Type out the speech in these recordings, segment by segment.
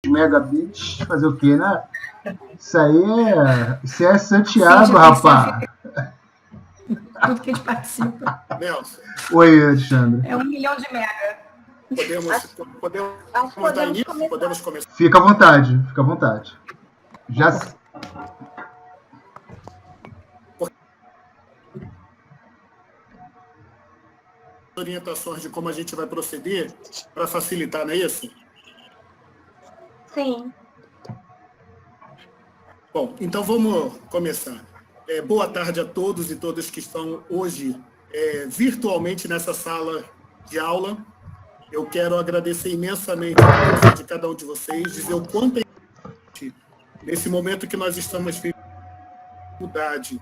megabits, fazer o quê, né? Isso é Santiago, sim, rapaz. Tudo que a gente participa. Nelson. Oi, Alexandre. É 1 milhão de mega. Podemos dar início? Podemos começar? Fica à vontade, fica à vontade. Já... Orientações de como a gente vai proceder para facilitar, não é isso? Sim. Bom, então vamos começar. Boa tarde a todos e todas que estão hoje virtualmente nessa sala de aula. Eu quero agradecer imensamente a presença de cada um de vocês, dizer o quanto é importante, nesse momento que nós estamos vivendo dificuldade,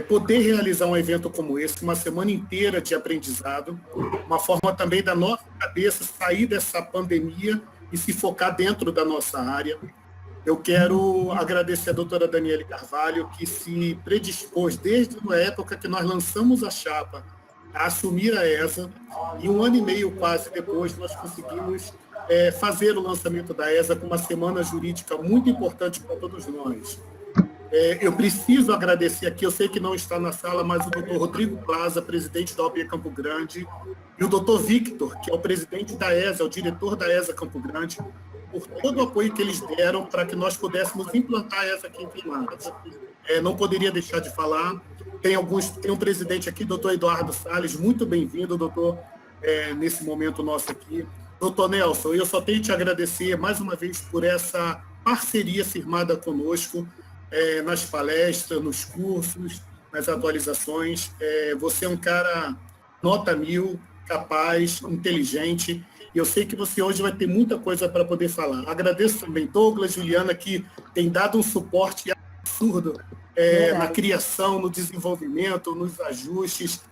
poder realizar um evento como esse, uma semana inteira de aprendizado, uma forma também da nossa cabeça sair dessa pandemia e se focar dentro da nossa área. Eu quero agradecer a doutora Daniele Carvalho, que se predispôs desde a época que nós lançamos a chapa a assumir a ESA, e 1 ano e meio quase depois nós conseguimos fazer o lançamento da ESA com uma semana jurídica muito importante para todos nós. Eu preciso agradecer aqui, eu sei que não está na sala, mas o doutor Rodrigo Plaza, presidente da OAB Campo Grande, e o doutor Victor, que é o presidente da ESA, o diretor da ESA Campo Grande, por todo o apoio que eles deram para que nós pudéssemos implantar a ESA aqui em Pelotas. Não poderia deixar de falar. Tem um presidente aqui, doutor Eduardo Salles, muito bem-vindo, doutor, nesse momento nosso aqui. Doutor Nelson, eu só tenho que te agradecer mais uma vez por essa parceria firmada conosco, nas palestras, nos cursos, nas atualizações. Você é um cara nota 1000, capaz, inteligente, e eu sei que você hoje vai ter muita coisa para poder falar. Agradeço também Douglas, Juliana, que tem dado um suporte absurdo na criação, no desenvolvimento, nos ajustes.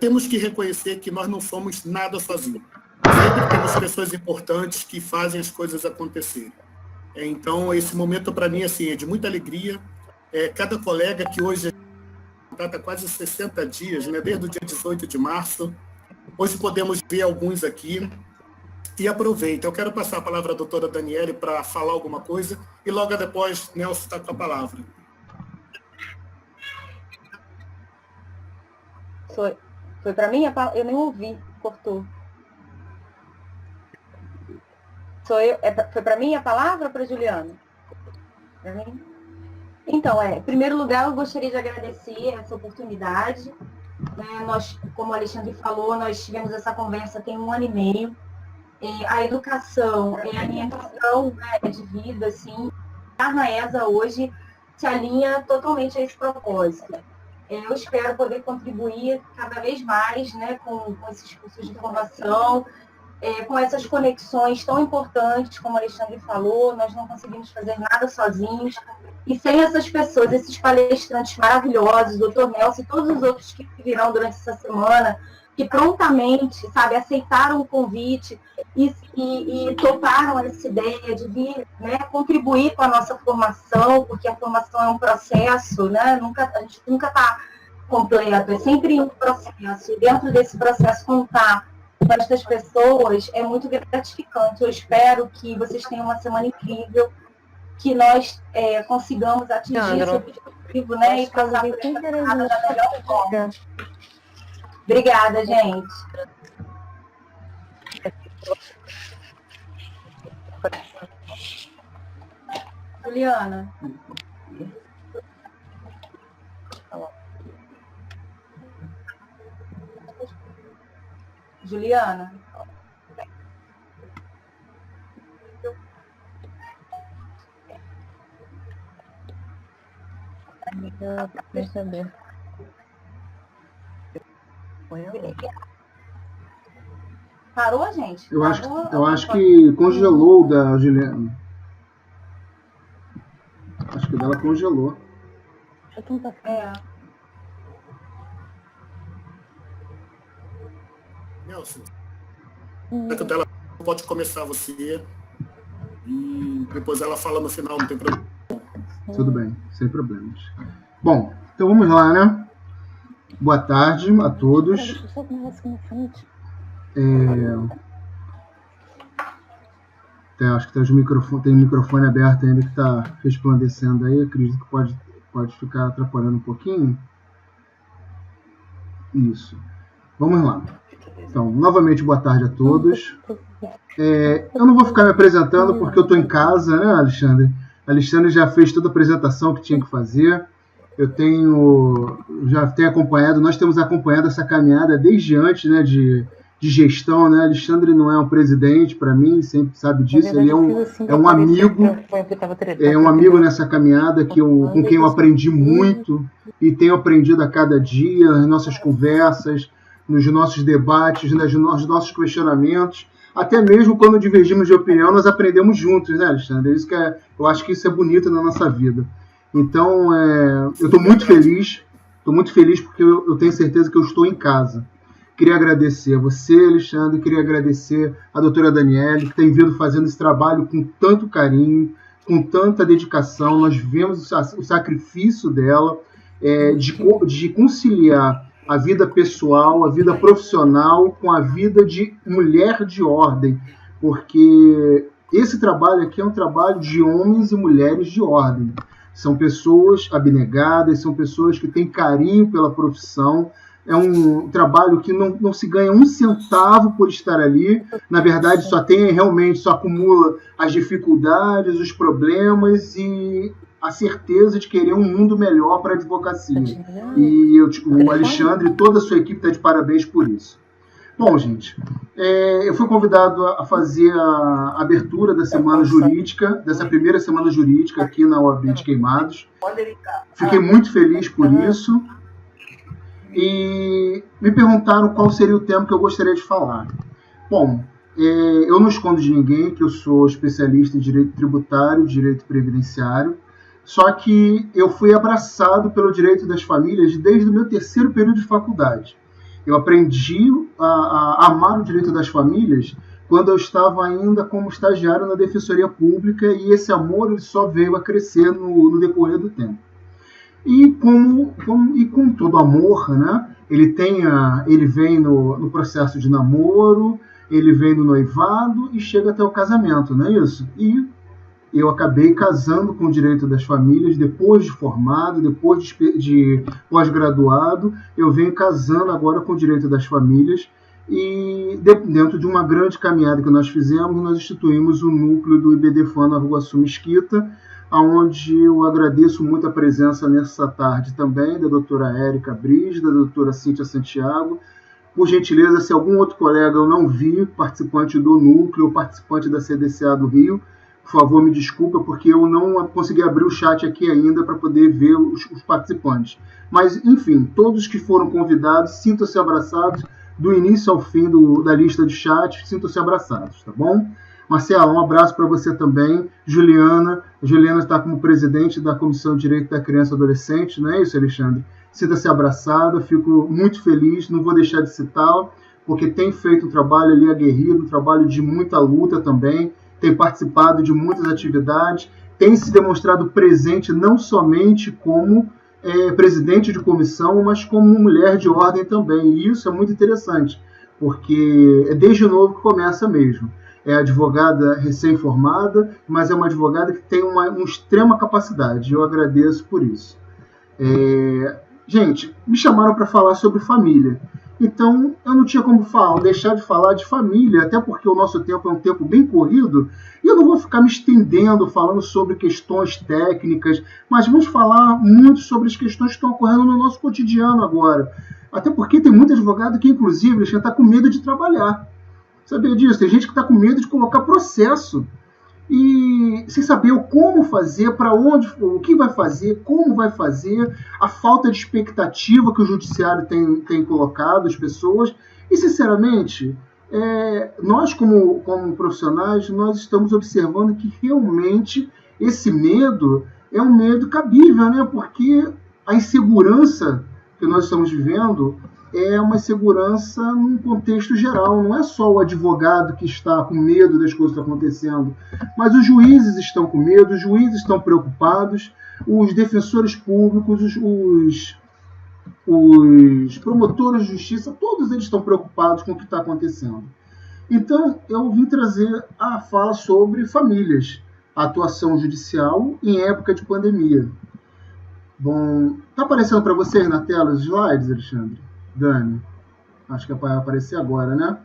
Temos que reconhecer que nós não somos nada sozinhos. Sempre temos pessoas importantes que fazem as coisas acontecerem. Então, esse momento, para mim, assim, é de muita alegria. Cada colega que hoje está quase 60 dias, né, desde o dia 18 de março, hoje podemos ver alguns aqui. E aproveita. Eu quero passar a palavra à doutora Daniele para falar alguma coisa, e logo depois, Nelson está com a palavra. Foi para mim? Eu nem ouvi, cortou. Foi para mim a palavra ou para Juliana? Para mim? Então, em primeiro lugar, eu gostaria de agradecer essa oportunidade. Nós, como o Alexandre falou, nós tivemos essa conversa tem 1 ano e meio. A educação, a minha missão de vida, assim, estar na ESA hoje se alinha totalmente a esse propósito. Eu espero poder contribuir cada vez mais, né, com esses cursos de formação, com essas conexões tão importantes, como o Alexandre falou, nós não conseguimos fazer nada sozinhos. E sem essas pessoas, esses palestrantes maravilhosos, o Dr. Nelson e todos os outros que virão durante essa semana, que prontamente, sabe, aceitaram o convite e toparam essa ideia de vir, né, contribuir com a nossa formação, porque a formação é um processo, né, a gente nunca está completo, é sempre um processo. E dentro desse processo, contar com estas pessoas é muito gratificante. Eu espero que vocês tenham uma semana incrível, que nós consigamos atingir esse objetivo, né, e passar por essa jornada da melhor forma. Obrigada, gente. Juliana. Juliana. Perceber. Parou, gente? Eu acho que congelou o da Juliana. Acho que o dela congelou. Nelson, a dela pode começar você e depois ela fala no final, não tem problema. Tudo bem, sem problemas. Bom, então vamos lá, né? Boa tarde a todos. Acho que tem o microfone aberto ainda que está resplandecendo aí. Acredito que pode ficar atrapalhando um pouquinho. Isso. Vamos lá. Então, novamente, boa tarde a todos. Eu não vou ficar me apresentando porque eu estou em casa, né, Alexandre? Alexandre já fez toda a apresentação que tinha que fazer. Já tenho acompanhado, nós temos acompanhado essa caminhada desde antes, né, de gestão, né? Alexandre não é um presidente para mim, sempre sabe disso. Ele é um amigo nessa caminhada com quem eu aprendi muito e tenho aprendido a cada dia, nas nossas conversas, nos nossos debates, nos nossos questionamentos. Até mesmo quando divergimos de opinião, nós aprendemos juntos, né, Alexandre? Eu acho que isso é bonito na nossa vida. Então, eu estou muito feliz porque eu tenho certeza que eu estou em casa. Queria agradecer a você, Alexandre, queria agradecer a doutora Daniele, que tem vindo fazendo esse trabalho com tanto carinho, com tanta dedicação. Nós vemos o sacrifício dela de conciliar a vida pessoal, a vida profissional com a vida de mulher de ordem, porque esse trabalho aqui é um trabalho de homens e mulheres de ordem. São pessoas abnegadas, são pessoas que têm carinho pela profissão. É um trabalho que não se ganha um centavo por estar ali. Na verdade, só acumula as dificuldades, os problemas e a certeza de querer um mundo melhor para a advocacia. E o Alexandre e toda a sua equipe está de parabéns por isso. Bom, gente, eu fui convidado a fazer a abertura da semana jurídica, dessa primeira semana jurídica aqui na OAB de Queimados. Fiquei muito feliz por isso. E me perguntaram qual seria o tema que eu gostaria de falar. Bom, eu não escondo de ninguém que eu sou especialista em direito tributário, direito previdenciário, só que eu fui abraçado pelo direito das famílias desde o meu terceiro período de faculdade. Eu aprendi a amar o direito das famílias quando eu estava ainda como estagiário na Defensoria Pública, e esse amor ele só veio a crescer no decorrer do tempo. E com todo amor, né? Ele vem no processo de namoro, ele vem no noivado e chega até o casamento, não é isso? E eu acabei casando com o direito das famílias depois de formado, depois de pós-graduado. Eu venho casando agora com o direito das famílias e dentro de uma grande caminhada que nós fizemos, nós instituímos o núcleo do IBDFAN Nova Iguaçu Mesquita, onde eu agradeço muito a presença nessa tarde também da doutora Érica Bris, da doutora Cíntia Santiago. Por gentileza, se algum outro colega eu não vi, participante do núcleo, participante da CDCA do Rio, por favor, me desculpa, porque eu não consegui abrir o chat aqui ainda para poder ver os participantes. Mas, enfim, todos que foram convidados, sintam-se abraçados, do início ao fim da lista de chat, sintam-se abraçados, tá bom? Marcela, um abraço para você também. Juliana está como presidente da Comissão de Direito da Criança e Adolescente, não é isso, Alexandre? Sinta-se abraçada, fico muito feliz, não vou deixar de citá-la, porque tem feito um trabalho ali aguerrido, um trabalho de muita luta também, tem participado de muitas atividades, tem se demonstrado presente não somente como presidente de comissão, mas como mulher de ordem também. E isso é muito interessante, porque é desde novo que começa mesmo. É advogada recém-formada, mas é uma advogada que tem uma extrema capacidade. Eu agradeço por isso. Gente, me chamaram para falar sobre família. Então, eu não tinha como deixar de falar de família, até porque o nosso tempo é um tempo bem corrido, e eu não vou ficar me estendendo falando sobre questões técnicas, mas vamos falar muito sobre as questões que estão ocorrendo no nosso cotidiano agora. Até porque tem muito advogado que, inclusive, está com medo de trabalhar. Sabia disso? Tem gente que está com medo de colocar processo e sem saber o como fazer, para onde, o que vai fazer, como vai fazer, a falta de expectativa que o judiciário tem colocado as pessoas. E, sinceramente, nós como profissionais, nós estamos observando que realmente esse medo é um medo cabível, né? Porque a insegurança que nós estamos vivendo é uma insegurança num contexto geral. Não é só o advogado que está com medo das coisas que estão acontecendo, mas os juízes estão com medo, os juízes estão preocupados, os defensores públicos, os promotores de justiça, todos eles estão preocupados com o que está acontecendo. Então, eu vim trazer a fala sobre famílias, a atuação judicial em época de pandemia. Bom, tá aparecendo para vocês na tela os slides, Alexandre? Dani? Acho que vai aparecer agora, né?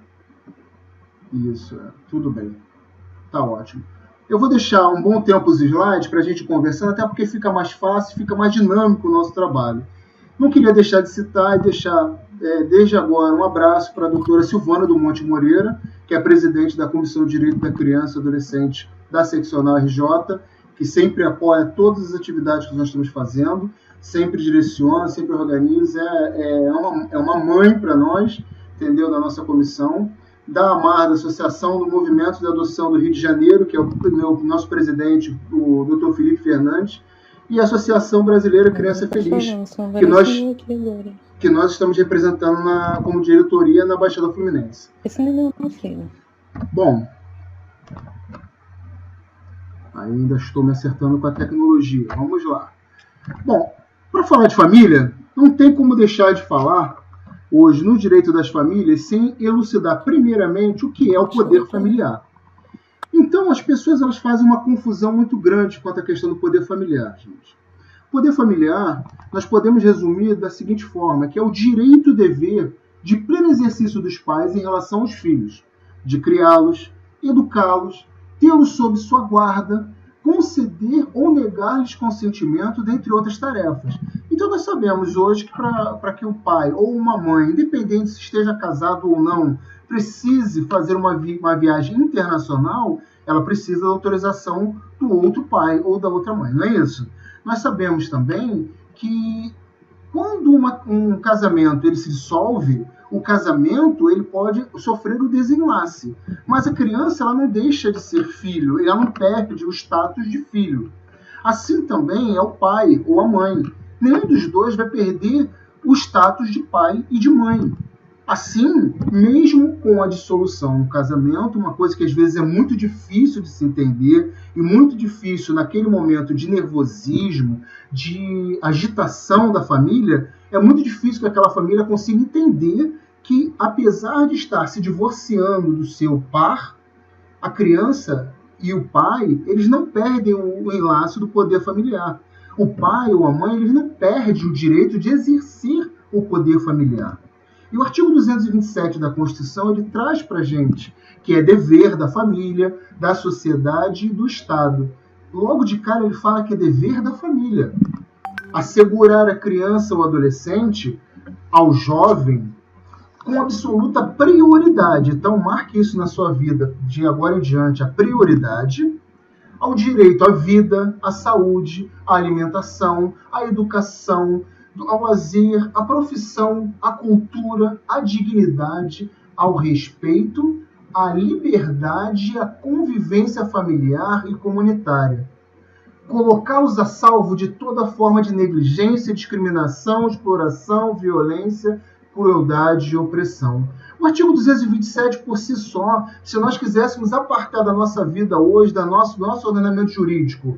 Isso, tudo bem. Tá ótimo. Eu vou deixar um bom tempo os slides para a gente conversando, até porque fica mais fácil, fica mais dinâmico o nosso trabalho. Não queria deixar de citar e deixar, desde agora, um abraço para a doutora Silvana do Monte Moreira, que é presidente da Comissão de Direito da Criança e Adolescente da Seccional RJ, que sempre apoia todas as atividades que nós estamos fazendo, sempre direciona, sempre organiza, é uma mãe para nós, entendeu, da nossa comissão, da AMAR, da Associação do Movimento de Adoção do Rio de Janeiro, que é o nosso presidente, o Dr. Felipe Fernandes, e a Associação Brasileira Criança Feliz, que nós estamos representando como diretoria na Baixada Fluminense. Esse não é meu filho. Bom, ainda estou me acertando com a tecnologia. Vamos lá. Bom, para falar de família, não tem como deixar de falar hoje no direito das famílias sem elucidar primeiramente o que é o poder familiar. Então, as pessoas elas fazem uma confusão muito grande quanto à questão do poder familiar, gente. Poder familiar, nós podemos resumir da seguinte forma, que é o direito e dever de pleno exercício dos pais em relação aos filhos, de criá-los, educá-los, tê-los sob sua guarda, conceder ou negar-lhes consentimento, dentre outras tarefas. Então, nós sabemos hoje que para que um pai ou uma mãe, independente se esteja casado ou não, precise fazer uma viagem internacional, ela precisa da autorização do outro pai ou da outra mãe, não é isso? Nós sabemos também que quando um casamento ele se dissolve, o casamento ele pode sofrer o desenlace, mas a criança ela não deixa de ser filho, ela não perde o status de filho. Assim também é o pai ou a mãe. Nenhum dos dois vai perder o status de pai e de mãe. Assim, mesmo com a dissolução do casamento, uma coisa que às vezes é muito difícil de se entender e muito difícil naquele momento de nervosismo, de agitação da família, é muito difícil que aquela família consiga entender que, apesar de estar se divorciando do seu par, a criança e o pai, eles não perdem o enlace do poder familiar. O pai ou a mãe, eles não perdem o direito de exercer o poder familiar. E o artigo 227 da Constituição, ele traz para a gente que é dever da família, da sociedade e do Estado. Logo de cara ele fala que é dever da família assegurar a criança ou adolescente, ao jovem, com absoluta prioridade. Então marque isso na sua vida, de agora em diante, a prioridade ao direito à vida, à saúde, à alimentação, à educação, ao lazer, à profissão, à cultura, à dignidade, ao respeito, à liberdade e à convivência familiar e comunitária. Colocá-los a salvo de toda forma de negligência, discriminação, exploração, violência, crueldade e opressão. O artigo 227, por si só, se nós quiséssemos apartar da nossa vida hoje, do nosso ordenamento jurídico,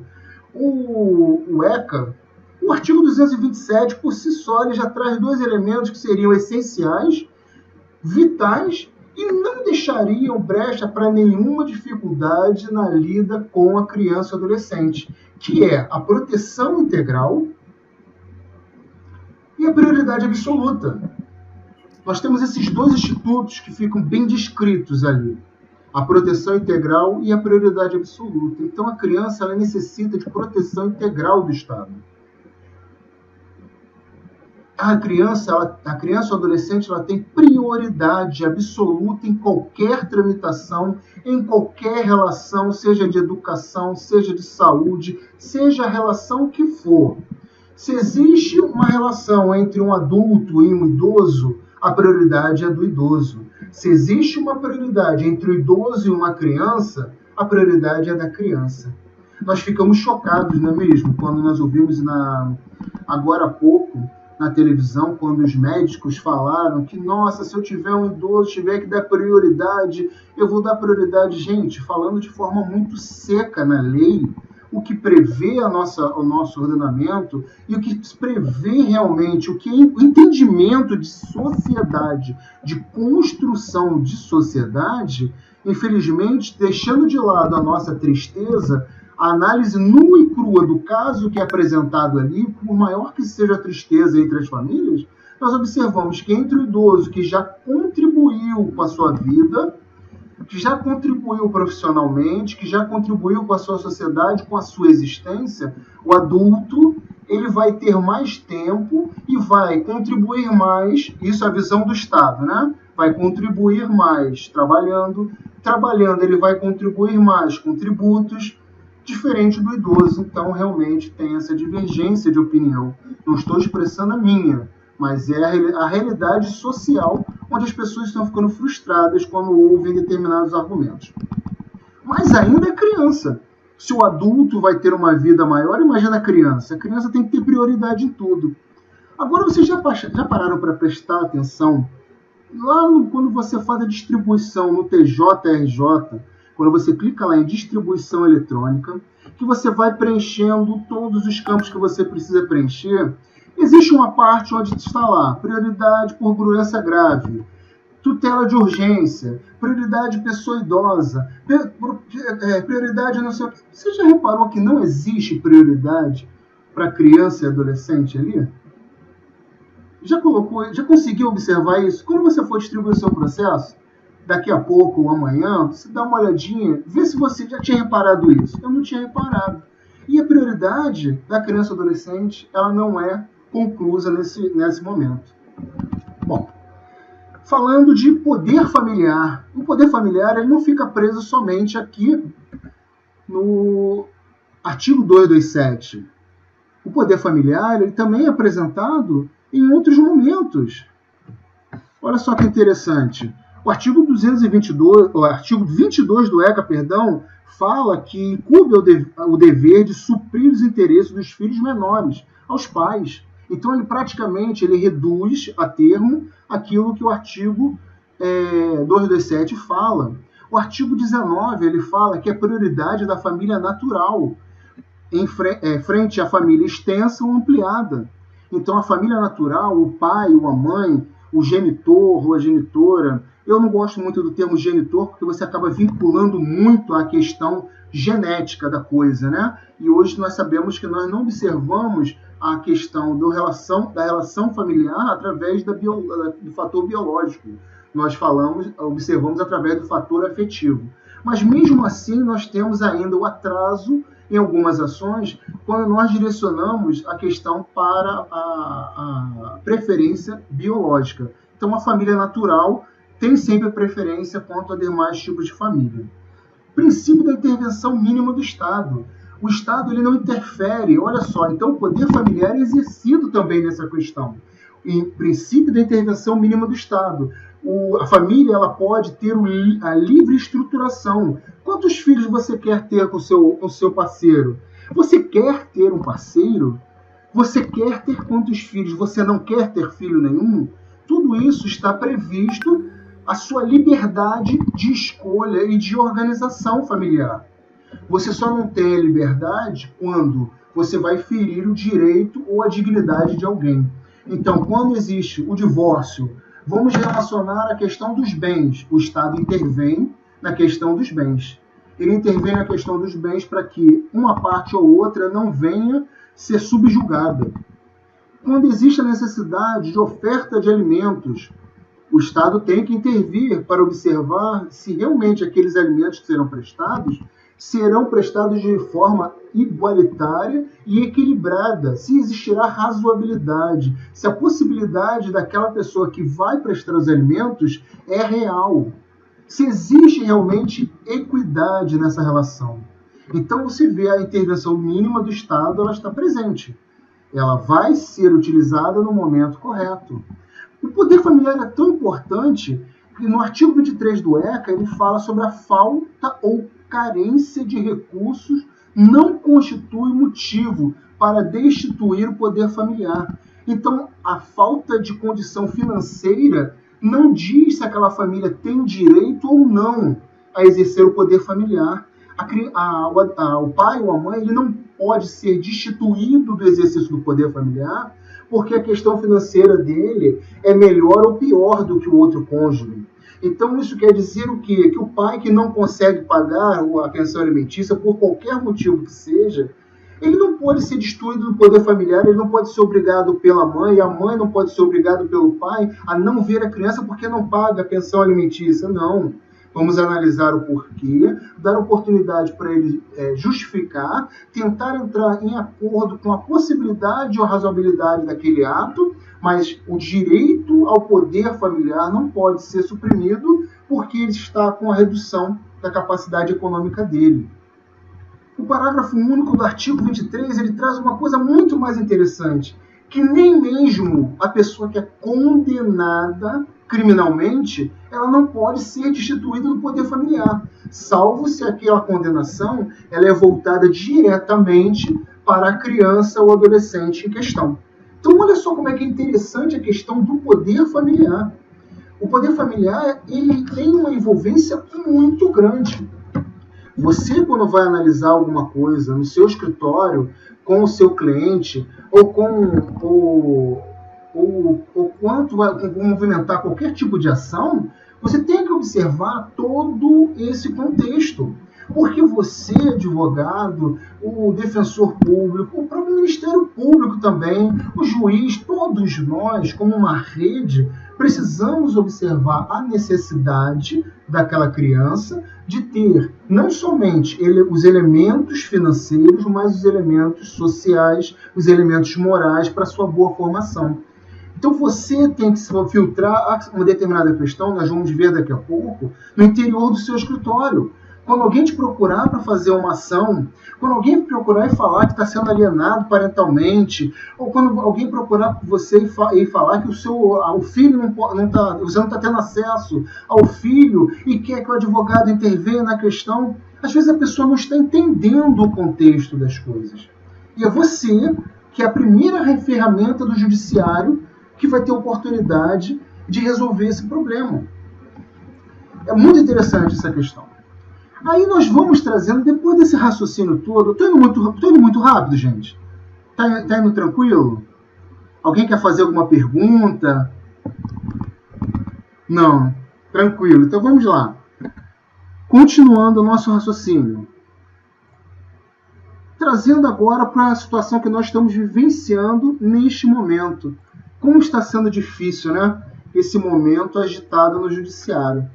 o ECA, o artigo 227, por si só, ele já traz dois elementos que seriam essenciais, vitais, e não deixariam brecha para nenhuma dificuldade na lida com a criança e adolescente, que é a proteção integral e a prioridade absoluta. Nós temos esses dois institutos que ficam bem descritos ali, a proteção integral e a prioridade absoluta. Então, a criança ela necessita de proteção integral do Estado. A criança ou adolescente ela tem prioridade absoluta em qualquer tramitação, em qualquer relação, seja de educação, seja de saúde, seja a relação que for. Se existe uma relação entre um adulto e um idoso, a prioridade é do idoso. Se existe uma prioridade entre o idoso e uma criança, a prioridade é da criança. Nós ficamos chocados, não é mesmo? Quando nós ouvimos agora há pouco, na televisão, quando os médicos falaram que, nossa, se eu tiver um idoso, tiver que dar prioridade, eu vou dar prioridade. Gente, falando de forma muito seca na lei, o que prevê o nosso ordenamento e o que prevê realmente o que é o entendimento de sociedade, de construção de sociedade, infelizmente, deixando de lado a nossa tristeza, a análise nua e crua do caso que é apresentado ali, por maior que seja a tristeza entre as famílias, nós observamos que entre o idoso que já contribuiu com a sua vida, que já contribuiu profissionalmente, que já contribuiu com a sua sociedade, com a sua existência, o adulto, ele vai ter mais tempo e vai contribuir mais, isso é a visão do Estado, né? Vai contribuir mais trabalhando ele vai contribuir mais com tributos, diferente do idoso. Então, realmente tem essa divergência de opinião. Não estou expressando a minha, mas é a realidade social onde as pessoas estão ficando frustradas quando ouvem determinados argumentos. Mas ainda é criança. Se o adulto vai ter uma vida maior, imagina a criança. A criança tem que ter prioridade em tudo. Agora, vocês já pararam para prestar atenção? Lá quando você faz a distribuição no TJRJ, quando você clica lá em distribuição eletrônica, que você vai preenchendo todos os campos que você precisa preencher, existe uma parte onde está lá, prioridade por doença grave, tutela de urgência, prioridade pessoa idosa, prioridade não sei o que. Você já reparou que não existe prioridade para criança e adolescente ali? Já conseguiu observar isso? Quando você for distribuir o seu processo, daqui a pouco ou amanhã, você dá uma olhadinha, vê se você já tinha reparado isso. Eu não tinha reparado. E a prioridade da criança e adolescente, ela não é conclusa nesse momento. Bom, falando de poder familiar. O poder familiar ele não fica preso somente aqui no artigo 227. O poder familiar ele também é apresentado em outros momentos. Olha só que interessante. O artigo 222, o artigo 22 do ECA, fala que incumbe o dever de suprir os interesses dos filhos menores aos pais. Então, ele reduz a termo aquilo que o artigo 227 fala. O artigo 19 ele fala que é prioridade da família natural frente à família extensa ou ampliada. Então, a família natural, o pai ou a mãe, o genitor ou a genitora. Eu não gosto muito do termo genitor, porque você acaba vinculando muito a questão genética da coisa, né? E hoje nós sabemos que nós não observamos a questão da relação familiar através do fator biológico. Nós observamos através do fator afetivo. Mas mesmo assim, nós temos ainda o atraso em algumas ações quando nós direcionamos a questão para a preferência biológica. Então, a família natural tem sempre preferência quanto a demais tipos de família. Princípio da intervenção mínima do Estado. O Estado ele não interfere, olha só, então o poder familiar é exercido também nessa questão. Em princípio da intervenção mínima do Estado. A família ela pode ter a livre estruturação. Quantos filhos você quer ter com o seu parceiro? Você quer ter um parceiro? Você quer ter quantos filhos? Você não quer ter filho nenhum? Tudo isso está previsto a sua liberdade de escolha e de organização familiar. Você só não tem a liberdade quando você vai ferir o direito ou a dignidade de alguém. Então, quando existe o divórcio, vamos relacionar a questão dos bens. O Estado intervém na questão dos bens. Ele intervém na questão dos bens para que uma parte ou outra não venha ser subjugada. Quando existe a necessidade de oferta de alimentos, o Estado tem que intervir para observar se realmente aqueles alimentos que serão prestados de forma igualitária e equilibrada, se existirá razoabilidade, se a possibilidade daquela pessoa que vai prestar os alimentos é real, se existe realmente equidade nessa relação. Então, você vê a intervenção mínima do Estado, ela está presente. Ela vai ser utilizada no momento correto. O poder familiar é tão importante que no artigo 23 do ECA ele fala sobre a falta ou carência de recursos não constitui motivo para destituir o poder familiar. Então, a falta de condição financeira não diz se aquela família tem direito ou não a exercer o poder familiar. o pai ou a mãe ele não pode ser destituído do exercício do poder familiar porque a questão financeira dele é melhor ou pior do que o outro cônjuge. Então, isso quer dizer o quê? Que o pai que não consegue pagar a pensão alimentícia, por qualquer motivo que seja, ele não pode ser destituído do poder familiar, ele não pode ser obrigado pela mãe, a mãe não pode ser obrigada pelo pai a não ver a criança porque não paga a pensão alimentícia. Não. Vamos analisar o porquê, dar oportunidade para ele justificar, tentar entrar em acordo com a possibilidade ou razoabilidade daquele ato, mas o direito ao poder familiar não pode ser suprimido porque ele está com a redução da capacidade econômica dele. O parágrafo único do artigo 23 ele traz uma coisa muito mais interessante, que nem mesmo a pessoa que é condenada criminalmente, ela não pode ser destituída do poder familiar, salvo se aquela condenação ela é voltada diretamente para a criança ou adolescente em questão. Então, olha só como é que é interessante a questão do poder familiar. O poder familiar ele tem uma envolvência muito grande. Você, quando vai analisar alguma coisa no seu escritório, com o seu cliente, ou quanto vai movimentar qualquer tipo de ação, você tem que observar todo esse contexto. Porque você, advogado, o defensor público, o próprio Ministério Público também, o juiz, todos nós, como uma rede, precisamos observar a necessidade daquela criança de ter não somente os elementos financeiros, mas os elementos sociais, os elementos morais para a sua boa formação. Então você tem que filtrar uma determinada questão, nós vamos ver daqui a pouco, no interior do seu escritório. Quando alguém te procurar para fazer uma ação, quando alguém procurar e falar que está sendo alienado parentalmente, ou quando alguém procurar você e falar que o filho você não está tendo acesso ao filho e quer que o advogado intervenha na questão, às vezes a pessoa não está entendendo o contexto das coisas. E é você que é a primeira ferramenta do judiciário que vai ter oportunidade de resolver esse problema. É muito interessante essa questão. Aí nós vamos trazendo, depois desse raciocínio todo, estou indo muito rápido, gente? Tá indo tranquilo? Alguém quer fazer alguma pergunta? Não, tranquilo. Então vamos lá. Continuando o nosso raciocínio. Trazendo agora para a situação que nós estamos vivenciando neste momento. Como está sendo difícil, né? Esse momento agitado no judiciário.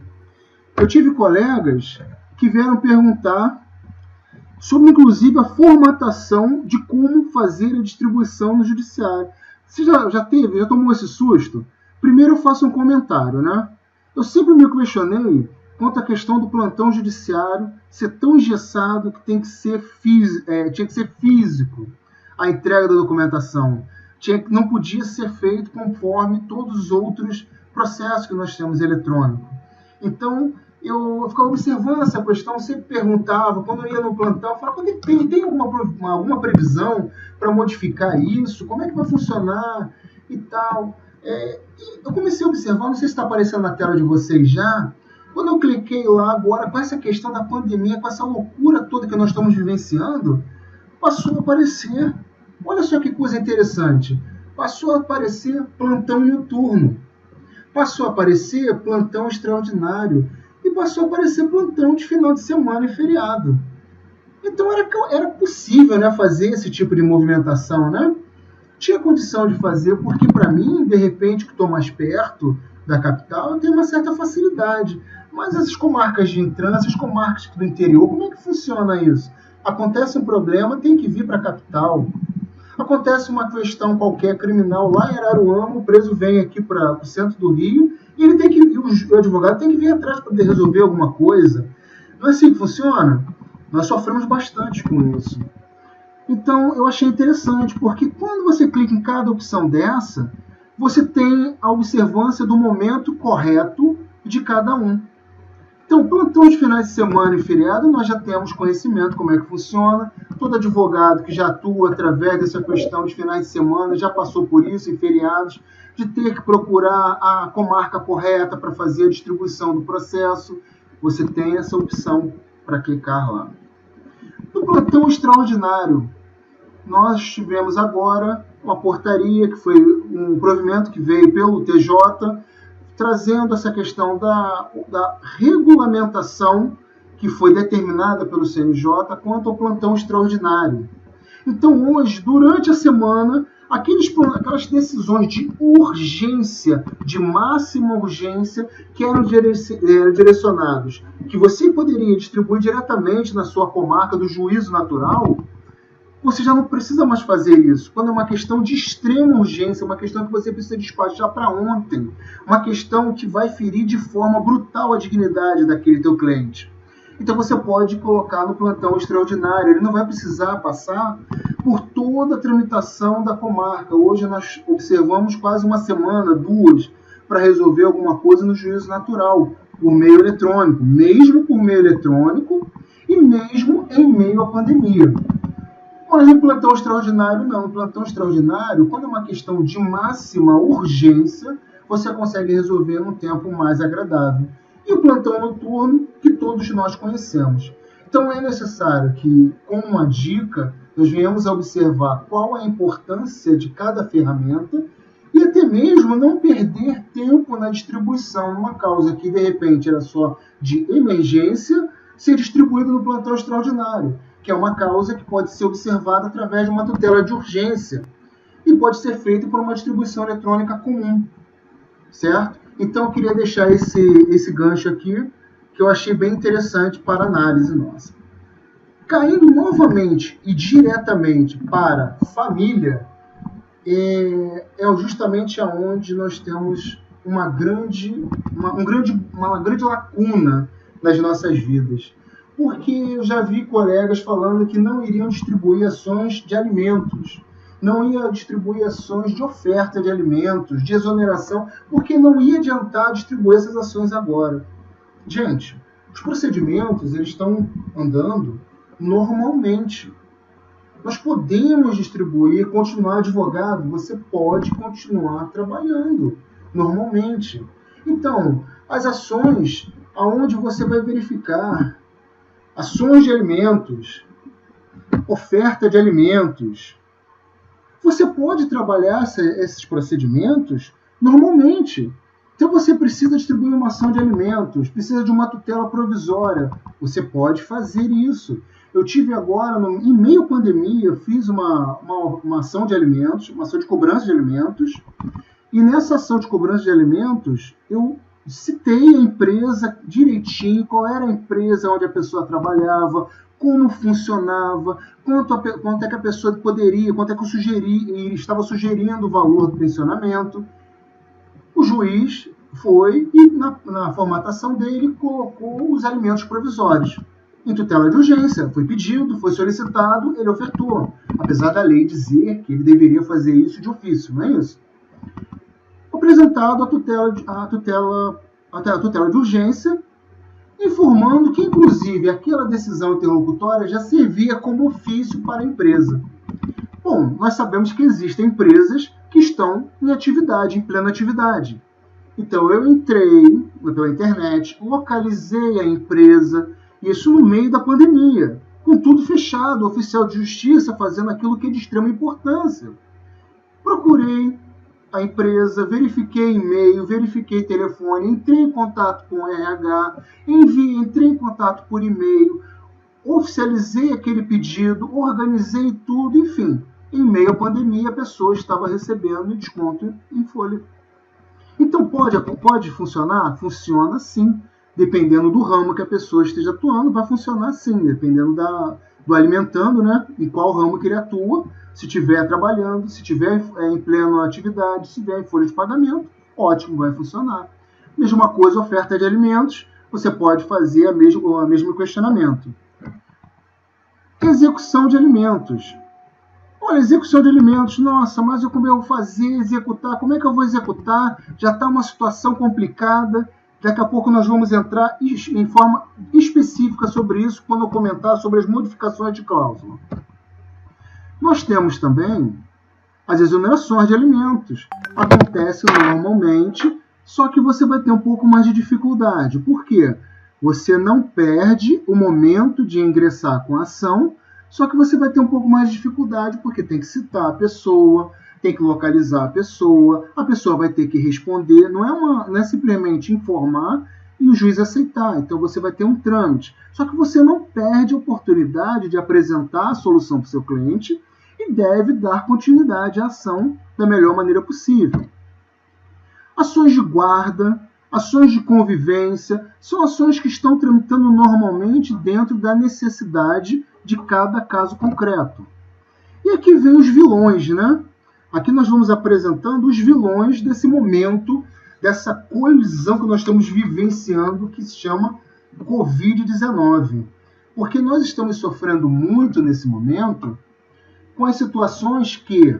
Eu tive colegas que vieram perguntar sobre, inclusive, a formatação de como fazer a distribuição no judiciário. Você já tomou esse susto? Primeiro eu faço um comentário, né? Eu sempre me questionei quanto à questão do plantão judiciário ser tão engessado que tinha que ser físico a entrega da documentação. Não podia ser feito conforme todos os outros processos que nós temos eletrônicos. Então, eu ficava observando essa questão, sempre perguntava, quando eu ia no plantão, eu falava, tem alguma previsão para modificar isso? Como é que vai funcionar? E tal. E eu comecei a observar, não sei se está aparecendo na tela de vocês já, quando eu cliquei lá agora, com essa questão da pandemia, com essa loucura toda que nós estamos vivenciando, passou a aparecer, olha só que coisa interessante, passou a aparecer plantão noturno, passou a aparecer plantão extraordinário, e passou a aparecer plantão de final de semana e feriado. Então era possível, né, fazer esse tipo de movimentação, né? Tinha condição de fazer, porque para mim, de repente, que estou mais perto da capital, eu tenho uma certa facilidade. Mas essas comarcas de entrância, as comarcas do interior, como é que funciona isso? Acontece um problema, tem que vir para a capital. Acontece uma questão qualquer criminal lá em Araruama, o preso vem aqui para o centro do Rio, e o advogado tem que vir atrás para poder resolver alguma coisa. Não é assim que funciona? Nós sofremos bastante com isso. Então, eu achei interessante, porque quando você clica em cada opção dessa, você tem a observância do momento correto de cada um. Então, plantão de finais de semana e feriado, nós já temos conhecimento como é que funciona. Todo advogado que já atua através dessa questão de finais de semana já passou por isso em feriados, de ter que procurar a comarca correta para fazer a distribuição do processo. Você tem essa opção para clicar lá. No plantão extraordinário, nós tivemos agora uma portaria, que foi um provimento que veio pelo TJ, trazendo essa questão da regulamentação que foi determinada pelo CNJ quanto ao plantão extraordinário. Então, hoje, durante a semana, aquelas decisões de urgência, de máxima urgência, que eram direcionados, que você poderia distribuir diretamente na sua comarca do juízo natural, você já não precisa mais fazer isso. Quando é uma questão de extrema urgência, uma questão que você precisa despachar para ontem, uma questão que vai ferir de forma brutal a dignidade daquele teu cliente. Então você pode colocar no plantão extraordinário, ele não vai precisar passar por toda a tramitação da comarca. Hoje nós observamos quase uma semana, 2, para resolver alguma coisa no juízo natural, por meio eletrônico, mesmo por meio eletrônico e mesmo em meio à pandemia. Mas no plantão extraordinário não. No plantão extraordinário, quando é uma questão de máxima urgência, você consegue resolver num tempo mais agradável. E o plantão noturno, que todos nós conhecemos. Então é necessário que, como uma dica, nós venhamos a observar qual a importância de cada ferramenta e até mesmo não perder tempo na distribuição. Uma causa que, de repente, era só de emergência, ser distribuída no plantão extraordinário, que é uma causa que pode ser observada através de uma tutela de urgência e pode ser feita por uma distribuição eletrônica comum, certo? Então, eu queria deixar esse gancho aqui, que eu achei bem interessante para análise nossa. Caindo novamente e diretamente para família, é justamente aonde nós temos uma grande lacuna nas nossas vidas. Porque eu já vi colegas falando que não iriam distribuir ações de alimentos, não ia distribuir ações de oferta de alimentos, de exoneração, porque não ia adiantar distribuir essas ações agora. Gente, os procedimentos eles estão andando normalmente. Nós podemos distribuir, continuar advogado, você pode continuar trabalhando normalmente. Então, as ações, aonde você vai verificar ações de alimentos, oferta de alimentos, você pode trabalhar esses procedimentos normalmente. Então você precisa distribuir uma ação de alimentos, precisa de uma tutela provisória, você pode fazer isso. Eu tive agora, em meio à pandemia, fiz uma ação de alimentos, uma ação de cobrança de alimentos, e nessa ação de cobrança de alimentos, eu citei a empresa direitinho, qual era a empresa onde a pessoa trabalhava, como funcionava, quanto é que a pessoa poderia, quanto é que eu estava sugerindo o valor do pensionamento. O juiz foi e, na formatação dele, colocou os alimentos provisórios. Em tutela de urgência, foi pedido, foi solicitado, ele ofertou. Apesar da lei dizer que ele deveria fazer isso de ofício, não é isso? Apresentado a tutela de urgência, informando que, inclusive, aquela decisão interlocutória já servia como ofício para a empresa. Bom, nós sabemos que existem empresas que estão em atividade, em plena atividade. Então, eu entrei pela internet, localizei a empresa, isso no meio da pandemia, com tudo fechado, o oficial de justiça fazendo aquilo que é de extrema importância. Procurei a empresa, verifiquei e-mail, verifiquei telefone, entrei em contato com o RH, entrei em contato por e-mail, oficializei aquele pedido, organizei tudo, enfim. Em meio à pandemia, a pessoa estava recebendo desconto em folha. Então, pode funcionar? Funciona sim. Dependendo do ramo que a pessoa esteja atuando, vai funcionar sim. Dependendo do alimentando, né? Em qual ramo que ele atua. Se estiver trabalhando, se estiver em plena atividade, se estiver em folha de pagamento, ótimo, vai funcionar. Mesma coisa, oferta de alimentos, você pode fazer o mesmo questionamento. Execução de alimentos. Olha, execução de alimentos, nossa, mas como eu vou fazer, executar? Como é que eu vou executar? Já está uma situação complicada. Daqui a pouco nós vamos entrar em forma específica sobre isso, quando eu comentar sobre as modificações de cláusula. Nós temos também as exonerações de alimentos. Acontece normalmente, só que você vai ter um pouco mais de dificuldade. Por quê? Você não perde o momento de ingressar com a ação, só que você vai ter um pouco mais de dificuldade, porque tem que citar a pessoa, tem que localizar a pessoa vai ter que responder, não é simplesmente informar e o juiz aceitar. Então você vai ter um trâmite. Só que você não perde a oportunidade de apresentar a solução para o seu cliente e deve dar continuidade à ação da melhor maneira possível. Ações de guarda, ações de convivência, são ações que estão tramitando normalmente dentro da necessidade de cada caso concreto. E aqui vem os vilões, né? Aqui nós vamos apresentando os vilões desse momento, dessa colisão que nós estamos vivenciando, que se chama Covid-19. Porque nós estamos sofrendo muito nesse momento com as situações que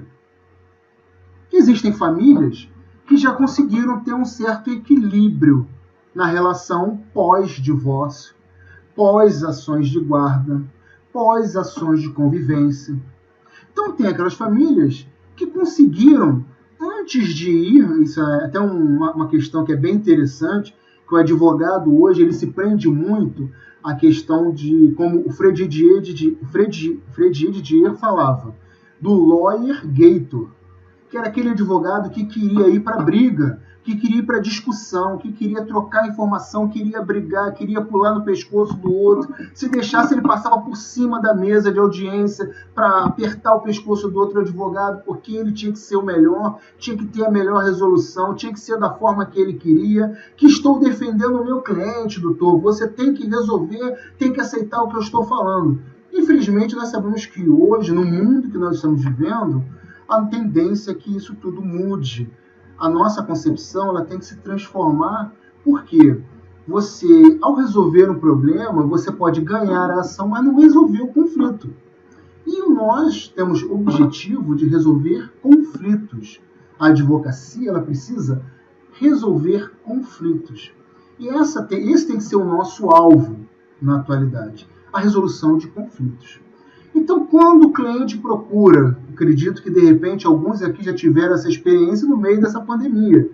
existem famílias que já conseguiram ter um certo equilíbrio na relação pós-divórcio, pós-ações de guarda, pós-ações de convivência. Então tem aquelas famílias que conseguiram, antes de ir, isso é até uma questão que é bem interessante, que o advogado hoje ele se prende muito à questão de, como o Fred Didier falava, do lawyer gator, que era aquele advogado que queria ir para a briga, que queria ir para a discussão, que queria trocar informação, queria brigar, queria pular no pescoço do outro. Se deixasse, ele passava por cima da mesa de audiência para apertar o pescoço do outro advogado, porque ele tinha que ser o melhor, tinha que ter a melhor resolução, tinha que ser da forma que ele queria. Que estou defendendo o meu cliente, doutor. Você tem que resolver, tem que aceitar o que eu estou falando. Infelizmente, nós sabemos que hoje, no mundo que nós estamos vivendo, a tendência é que isso tudo mude. A nossa concepção ela tem que se transformar, porque você, ao resolver um problema, você pode ganhar a ação, mas não resolver o conflito. E nós temos o objetivo de resolver conflitos. A advocacia ela precisa resolver conflitos. E esse tem que ser o nosso alvo na atualidade, a resolução de conflitos. Então, quando o cliente procura, acredito que de repente alguns aqui já tiveram essa experiência no meio dessa pandemia,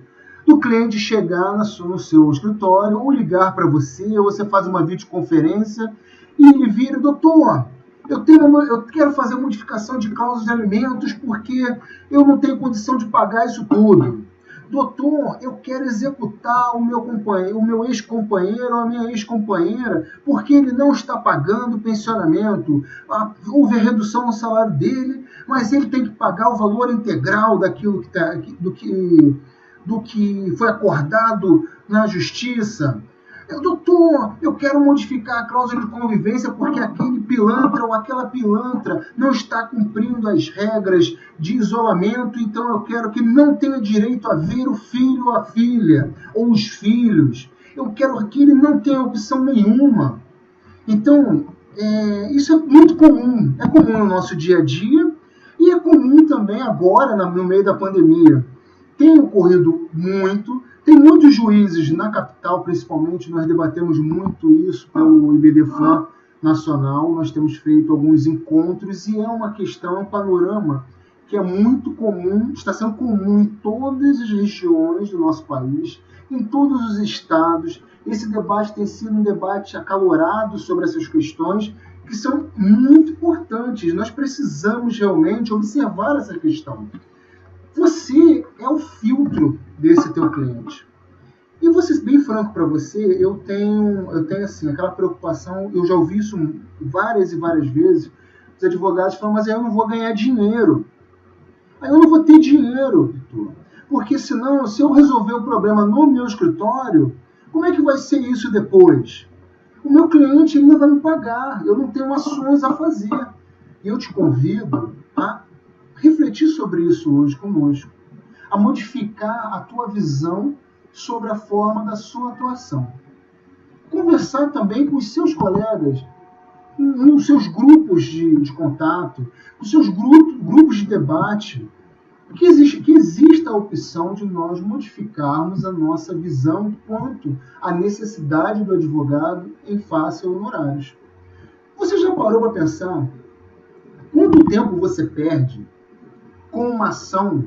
do cliente chegar no seu escritório ou ligar para você, ou você faz uma videoconferência e ele vira, doutor, eu quero fazer modificação de cláusulas de alimentos porque eu não tenho condição de pagar isso tudo. Doutor, eu quero executar o meu ex-companheiro ou a minha ex-companheira porque ele não está pagando o pensionamento. Houve a redução no salário dele, mas ele tem que pagar o valor integral daquilo do que foi acordado na justiça. Doutor, eu quero modificar a cláusula de convivência porque aquele pilantra ou aquela pilantra não está cumprindo as regras de isolamento, então eu quero que ele não tenha direito a ver o filho ou a filha, ou os filhos. Eu quero que ele não tenha opção nenhuma. Então, isso é muito comum. É comum no nosso dia a dia e é comum também agora, no meio da pandemia. Tem ocorrido muito. Tem muitos juízes na capital, principalmente, nós debatemos muito isso pelo IBDFAN nacional, nós temos feito alguns encontros e é uma questão, um panorama que é muito comum, está sendo comum em todas as regiões do nosso país, em todos os estados. Esse debate tem sido um debate acalorado sobre essas questões que são muito importantes. Nós precisamos realmente observar essa questão. Você é o filtro desse teu cliente. E vou ser bem franco para você, eu tenho assim, aquela preocupação, eu já ouvi isso várias e várias vezes, os advogados falam, mas aí eu não vou ganhar dinheiro. Aí eu não vou ter dinheiro, doutor. Porque senão, se eu resolver o problema no meu escritório, como é que vai ser isso depois? O meu cliente ainda vai me pagar, eu não tenho ações a fazer. E eu te convido a refletir sobre isso hoje conosco, a modificar a tua visão sobre a forma da sua atuação. Conversar também com os seus colegas, nos seus grupos de contato, com os seus grupos de debate, que exista a opção de nós modificarmos a nossa visão quanto à necessidade do advogado em face a honorários. Você já parou para pensar quanto tempo você perde com uma ação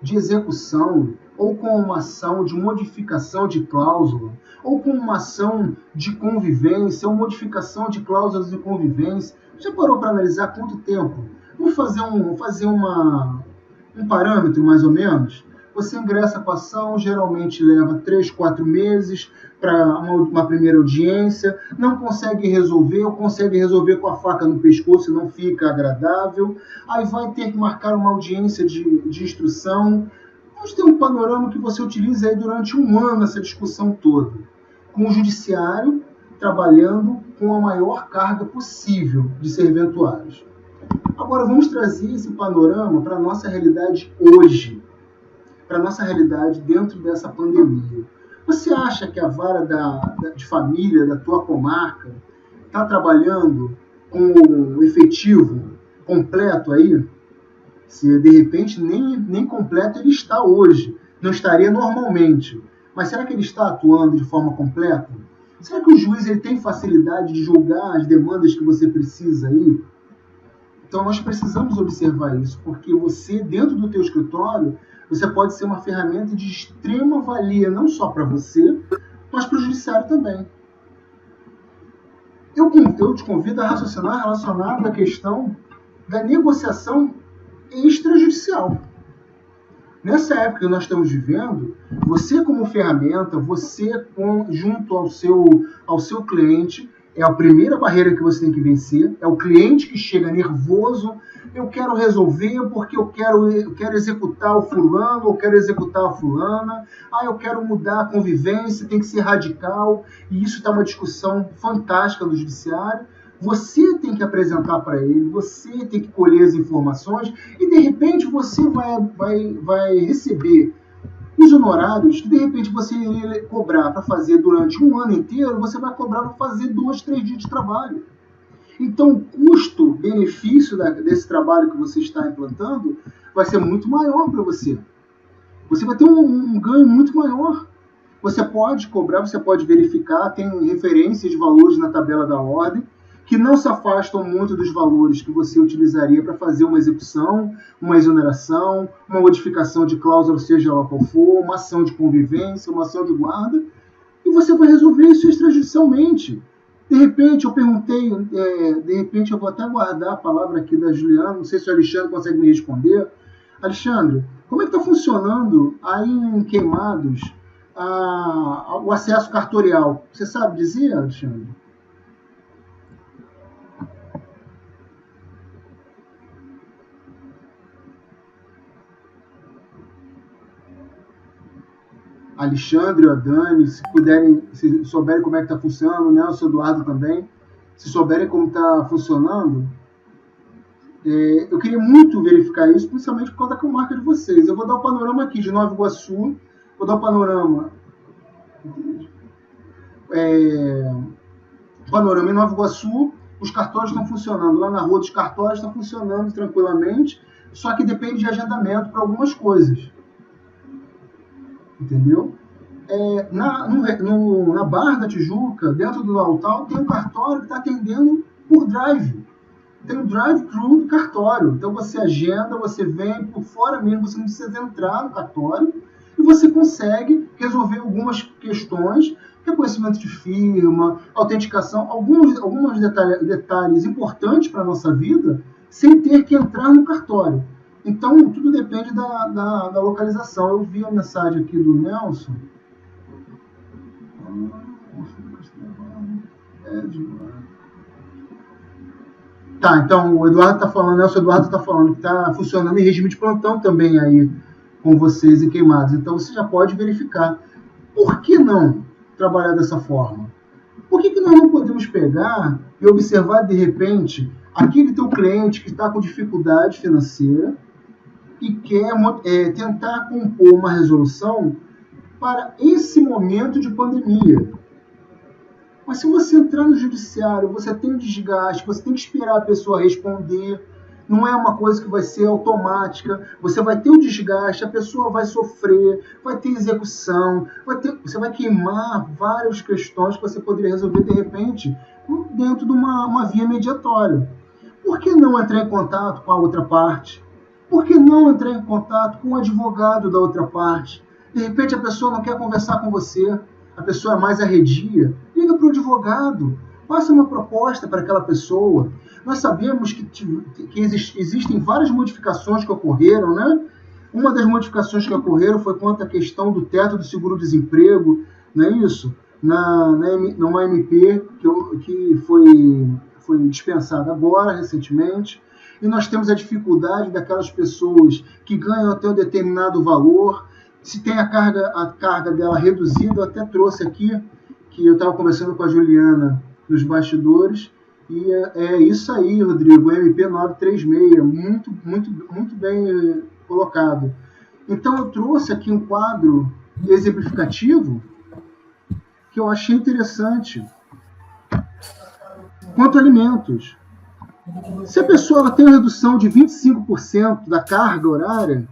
de execução ou com uma ação de modificação de cláusula, ou com uma ação de convivência, ou modificação de cláusulas de convivência. Já parou para analisar quanto tempo? Vamos fazer um parâmetro, mais ou menos? Você ingressa com a ação, geralmente leva 3, 4 meses para uma primeira audiência, não consegue resolver, ou consegue resolver com a faca no pescoço e não fica agradável, aí vai ter que marcar uma audiência de instrução. Vamos ter um panorama que você utiliza aí durante um ano essa discussão toda, com o judiciário trabalhando com a maior carga possível de serventuários. Agora vamos trazer esse panorama para a nossa realidade hoje, para a nossa realidade dentro dessa pandemia. Você acha que a vara de família da tua comarca está trabalhando com o efetivo completo aí? Se de repente nem completo ele está hoje, não estaria normalmente. Mas será que ele está atuando de forma completa? Será que o juiz ele tem facilidade de julgar as demandas que você precisa aí? Então nós precisamos observar isso, porque você, dentro do teu escritório, você pode ser uma ferramenta de extrema valia, não só para você, mas para o judiciário também. Eu te convido a raciocinar relacionado à questão da negociação extrajudicial. Nessa época que nós estamos vivendo, você como ferramenta, você junto ao seu cliente, é a primeira barreira que você tem que vencer, é o cliente que chega nervoso, eu quero resolver porque eu quero executar o fulano, eu quero executar a fulana, eu quero mudar a convivência, tem que ser radical, e isso está uma discussão fantástica no judiciário. Você tem que apresentar para ele, você tem que colher as informações, e de repente você vai receber os honorários que de repente você iria cobrar para fazer durante um ano inteiro, você vai cobrar para fazer 2, 3 dias de trabalho. Então, o custo-benefício desse trabalho que você está implantando vai ser muito maior para você. Você vai ter um ganho muito maior. Você pode cobrar, você pode verificar, tem referências de valores na tabela da ordem, que não se afastam muito dos valores que você utilizaria para fazer uma execução, uma exoneração, uma modificação de cláusula, seja lá qual for, uma ação de convivência, uma ação de guarda, e você vai resolver isso extrajudicialmente. De repente, eu perguntei, eu vou até guardar a palavra aqui da Juliana, não sei se o Alexandre consegue me responder. Alexandre, como é que está funcionando aí em Queimados o acesso cartorial? Você sabe dizer, Alexandre? Alexandre ou a Dani, se souberem como é que está funcionando, né? O seu Eduardo também, se souberem como está funcionando, eu queria muito verificar isso, principalmente por causa da comarca de vocês. Eu vou dar o panorama aqui de Nova Iguaçu, vou dar o panorama em Nova Iguaçu, os cartórios estão funcionando, lá na rua dos cartórios está funcionando tranquilamente, só que depende de agendamento para algumas coisas. Entendeu? Na Barra da Tijuca, dentro do Altal, tem um cartório que está atendendo por drive. Tem um drive-thru do cartório. Então você agenda, você vem por fora mesmo, você não precisa entrar no cartório e você consegue resolver algumas questões, reconhecimento de firma, autenticação, alguns detalhes importantes para a nossa vida, sem ter que entrar no cartório. Então, tudo depende da localização. Eu vi a mensagem aqui do Nelson. Tá, então o Eduardo está falando, Nelson Eduardo está falando que está funcionando em regime de plantão também aí com vocês em Queimados. Então, você já pode verificar. Por que não trabalhar dessa forma? Por que nós não podemos pegar e observar, de repente, aquele teu cliente que está com dificuldade financeira e quer tentar compor uma resolução para esse momento de pandemia? Mas se você entrar no judiciário, você tem um desgaste, você tem que esperar a pessoa responder, não é uma coisa que vai ser automática, você vai ter um desgaste, a pessoa vai sofrer, vai ter execução, você vai queimar várias questões que você poderia resolver de repente dentro de uma via mediatória. Por que não entrar em contato com a outra parte? Por que não entrar em contato com o advogado da outra parte? De repente a pessoa não quer conversar com você, a pessoa é mais arredia, liga para o advogado, faça uma proposta para aquela pessoa. Nós sabemos que existem várias modificações que ocorreram, né? Uma das modificações que ocorreram foi quanto à questão do teto do seguro-desemprego, não é isso? Numa MP que foi dispensada agora, recentemente, e nós temos a dificuldade daquelas pessoas que ganham até um determinado valor, se tem a carga dela reduzida. Eu até trouxe aqui, que eu estava conversando com a Juliana nos bastidores, e é isso aí, Rodrigo, o MP 936, muito bem colocado. Então eu trouxe aqui um quadro exemplificativo que eu achei interessante. Quanto a alimentos, se a pessoa ela tem uma redução de 25% da carga horária,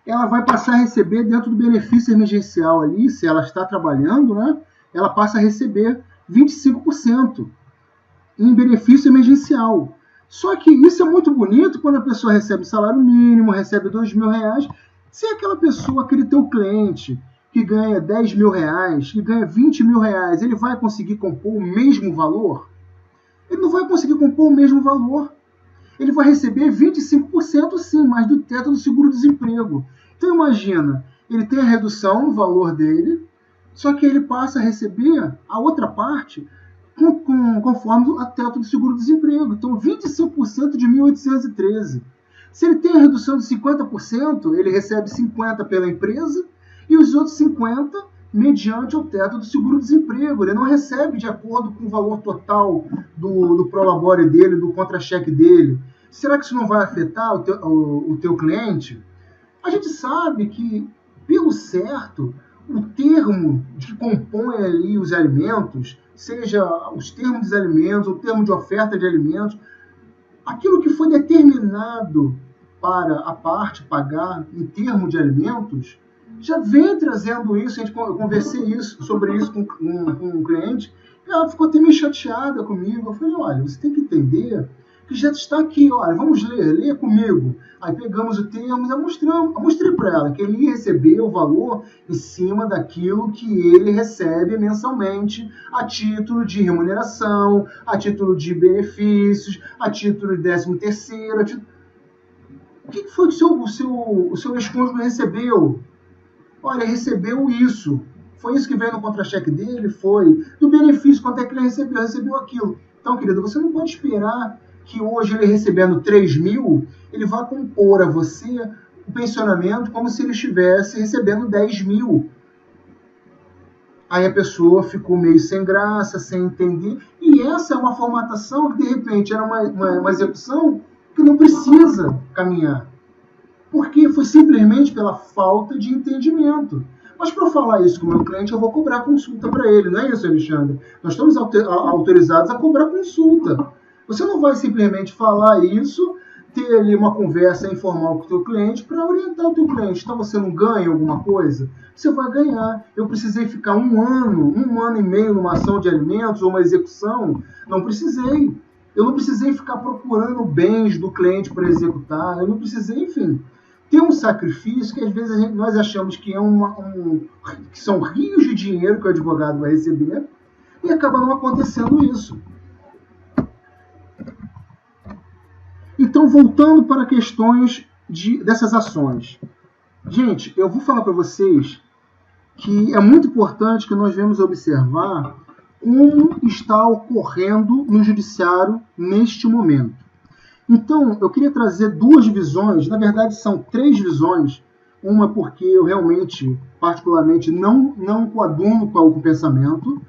ela vai passar a receber dentro do benefício emergencial ali, se ela está trabalhando, né? Ela passa a receber 25% em benefício emergencial. Só que isso é muito bonito quando a pessoa recebe salário mínimo, recebe R$2.000. Se aquela pessoa, aquele teu cliente, que ganha R$10.000, que ganha R$20.000, ele vai conseguir compor o mesmo valor? Ele não vai conseguir compor o mesmo valor. Ele vai receber 25% sim, mas do teto do seguro-desemprego. Então imagina, ele tem a redução no valor dele, só que ele passa a receber a outra parte conforme o teto do seguro-desemprego. Então 25% de 1.813. Se ele tem a redução de 50%, ele recebe 50% pela empresa e os outros 50% mediante o teto do seguro-desemprego. Ele não recebe de acordo com o valor total do prolabore dele, do contra-cheque dele. Será que isso não vai afetar o teu cliente? A gente sabe que, pelo certo, o termo que compõe ali os alimentos, seja os termos dos alimentos, o termo de oferta de alimentos, aquilo que foi determinado para a parte pagar em termo de alimentos, já vem trazendo isso. Eu conversei sobre isso com um cliente, e ela ficou até meio chateada comigo. Eu falei, olha, você tem que entender que já está aqui, olha, vamos lê comigo. Aí pegamos o termo e eu mostrei para ela que ele ia receber o valor em cima daquilo que ele recebe mensalmente, a título de remuneração, a título de benefícios, a título de 13º. O que foi que o seu ex-cônjuge recebeu? Olha, recebeu isso. Foi isso que veio no contra-cheque dele? Foi. Do benefício, quanto é que ele recebeu? Recebeu aquilo. Então, querido, você não pode esperar que hoje ele recebendo 3.000, ele vá compor a você o pensionamento como se ele estivesse recebendo 10.000. Aí a pessoa ficou meio sem graça, sem entender. E essa é uma formatação que, de repente, era uma execução que não precisa caminhar. Porque foi simplesmente pela falta de entendimento. Mas para falar isso com o meu cliente, eu vou cobrar consulta para ele. Não é isso, Alexandre? Nós estamos autorizados a cobrar consulta. Você não vai simplesmente falar isso, ter ali uma conversa informal com o teu cliente para orientar o teu cliente. Então você não ganha alguma coisa? Você vai ganhar. Eu precisei ficar um ano e meio numa ação de alimentos ou uma execução? Não precisei. Eu não precisei ficar procurando bens do cliente para executar. Eu não precisei, enfim. Tem um sacrifício que às vezes nós achamos que que são rios de dinheiro que o advogado vai receber e acaba não acontecendo isso. Então, voltando para questões dessas ações. Gente, eu vou falar para vocês que é muito importante que nós venhamos observar como está ocorrendo no judiciário neste momento. Então, eu queria trazer duas visões, na verdade são 3 visões. Uma porque eu realmente, particularmente, não coaduno com o pensamento,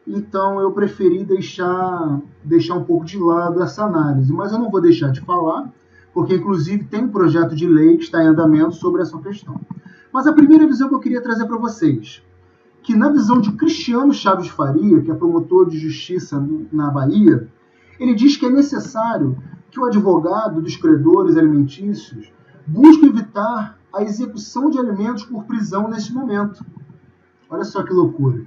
então eu preferi deixar um pouco de lado essa análise. Mas eu não vou deixar de falar, porque inclusive tem um projeto de lei que está em andamento sobre essa questão. Mas a primeira visão que eu queria trazer para vocês, que na visão de Cristiano Chaves Faria, que é promotor de justiça na Bahia, ele diz que é necessário que o advogado dos credores alimentícios busque evitar a execução de alimentos por prisão nesse momento. Olha só que loucura.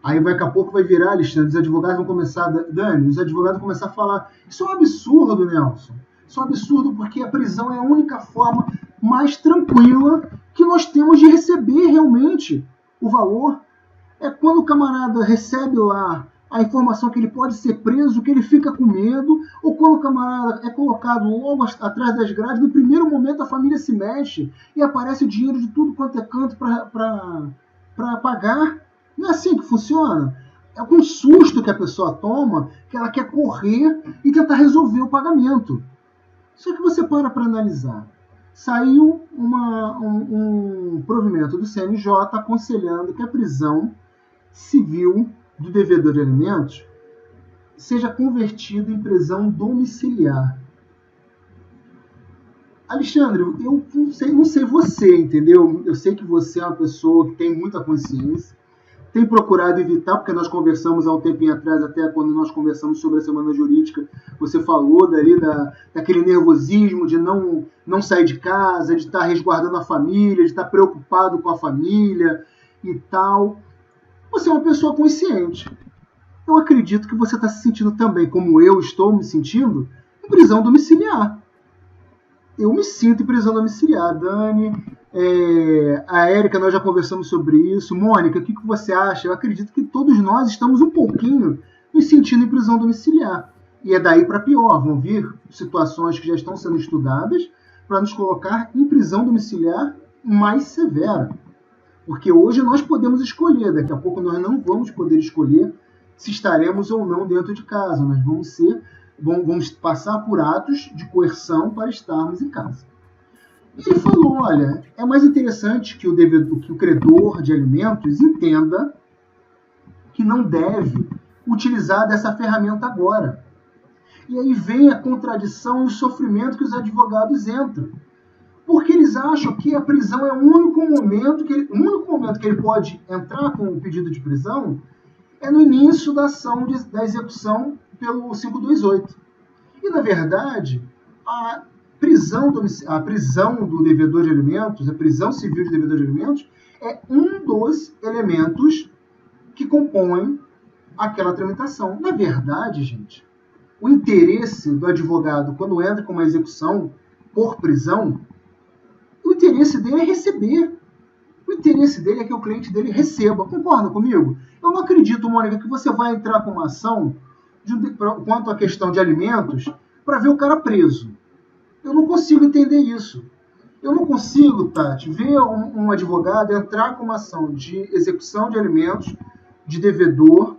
Aí daqui a pouco vai virar, Alexandre, os advogados vão começar, Dani, os advogados vão começar a falar, isso é um absurdo, Nelson. Isso é um absurdo porque a prisão é a única forma mais tranquila que nós temos de receber realmente o valor. É quando o camarada recebe lá a informação que ele pode ser preso, que ele fica com medo, ou quando o camarada é colocado logo atrás das grades, no primeiro momento a família se mexe e aparece dinheiro de tudo quanto é canto para pagar. Não é assim que funciona. É com susto que a pessoa toma, que ela quer correr e tentar resolver o pagamento. Só que você para analisar. Saiu um provimento do CNJ aconselhando que a prisão civil do devedor de alimentos seja convertida em prisão domiciliar. Alexandre, eu não sei você, entendeu? Eu sei que você é uma pessoa que tem muita consciência, tem procurado evitar, porque nós conversamos há um tempinho atrás, até quando nós conversamos sobre a Semana Jurídica, você falou daquele nervosismo de não sair de casa, de estar resguardando a família, de estar preocupado com a família e tal. Você é uma pessoa consciente. Eu acredito que você está se sentindo também, como eu estou me sentindo, em prisão domiciliar. Eu me sinto em prisão domiciliar. Dani, a Érica, nós já conversamos sobre isso. Mônica, o que você acha? Eu acredito que todos nós estamos um pouquinho nos sentindo em prisão domiciliar. E é daí para pior. Vão vir situações que já estão sendo estudadas para nos colocar em prisão domiciliar mais severa. Porque hoje nós podemos escolher, daqui a pouco nós não vamos poder escolher se estaremos ou não dentro de casa. Nós vamos passar por atos de coerção para estarmos em casa. E ele falou, olha, é mais interessante que o credor de alimentos entenda que não deve utilizar dessa ferramenta agora. E aí vem a contradição e o sofrimento que os advogados entram. Porque eles acham que a prisão é o único momento que ele pode entrar com o pedido de prisão é no início da ação da execução pelo 528. E, na verdade, a prisão do devedor de alimentos, a prisão civil de devedor de alimentos, é um dos elementos que compõem aquela tramitação. Na verdade, gente, o interesse do advogado quando entra com uma execução por prisão, o interesse dele é receber. O interesse dele é que o cliente dele receba. Concorda comigo? Eu não acredito, Mônica, que você vai entrar com uma ação quanto à questão de alimentos para ver o cara preso. Eu não consigo entender isso. Eu não consigo, Tati, ver um advogado entrar com uma ação de execução de alimentos de devedor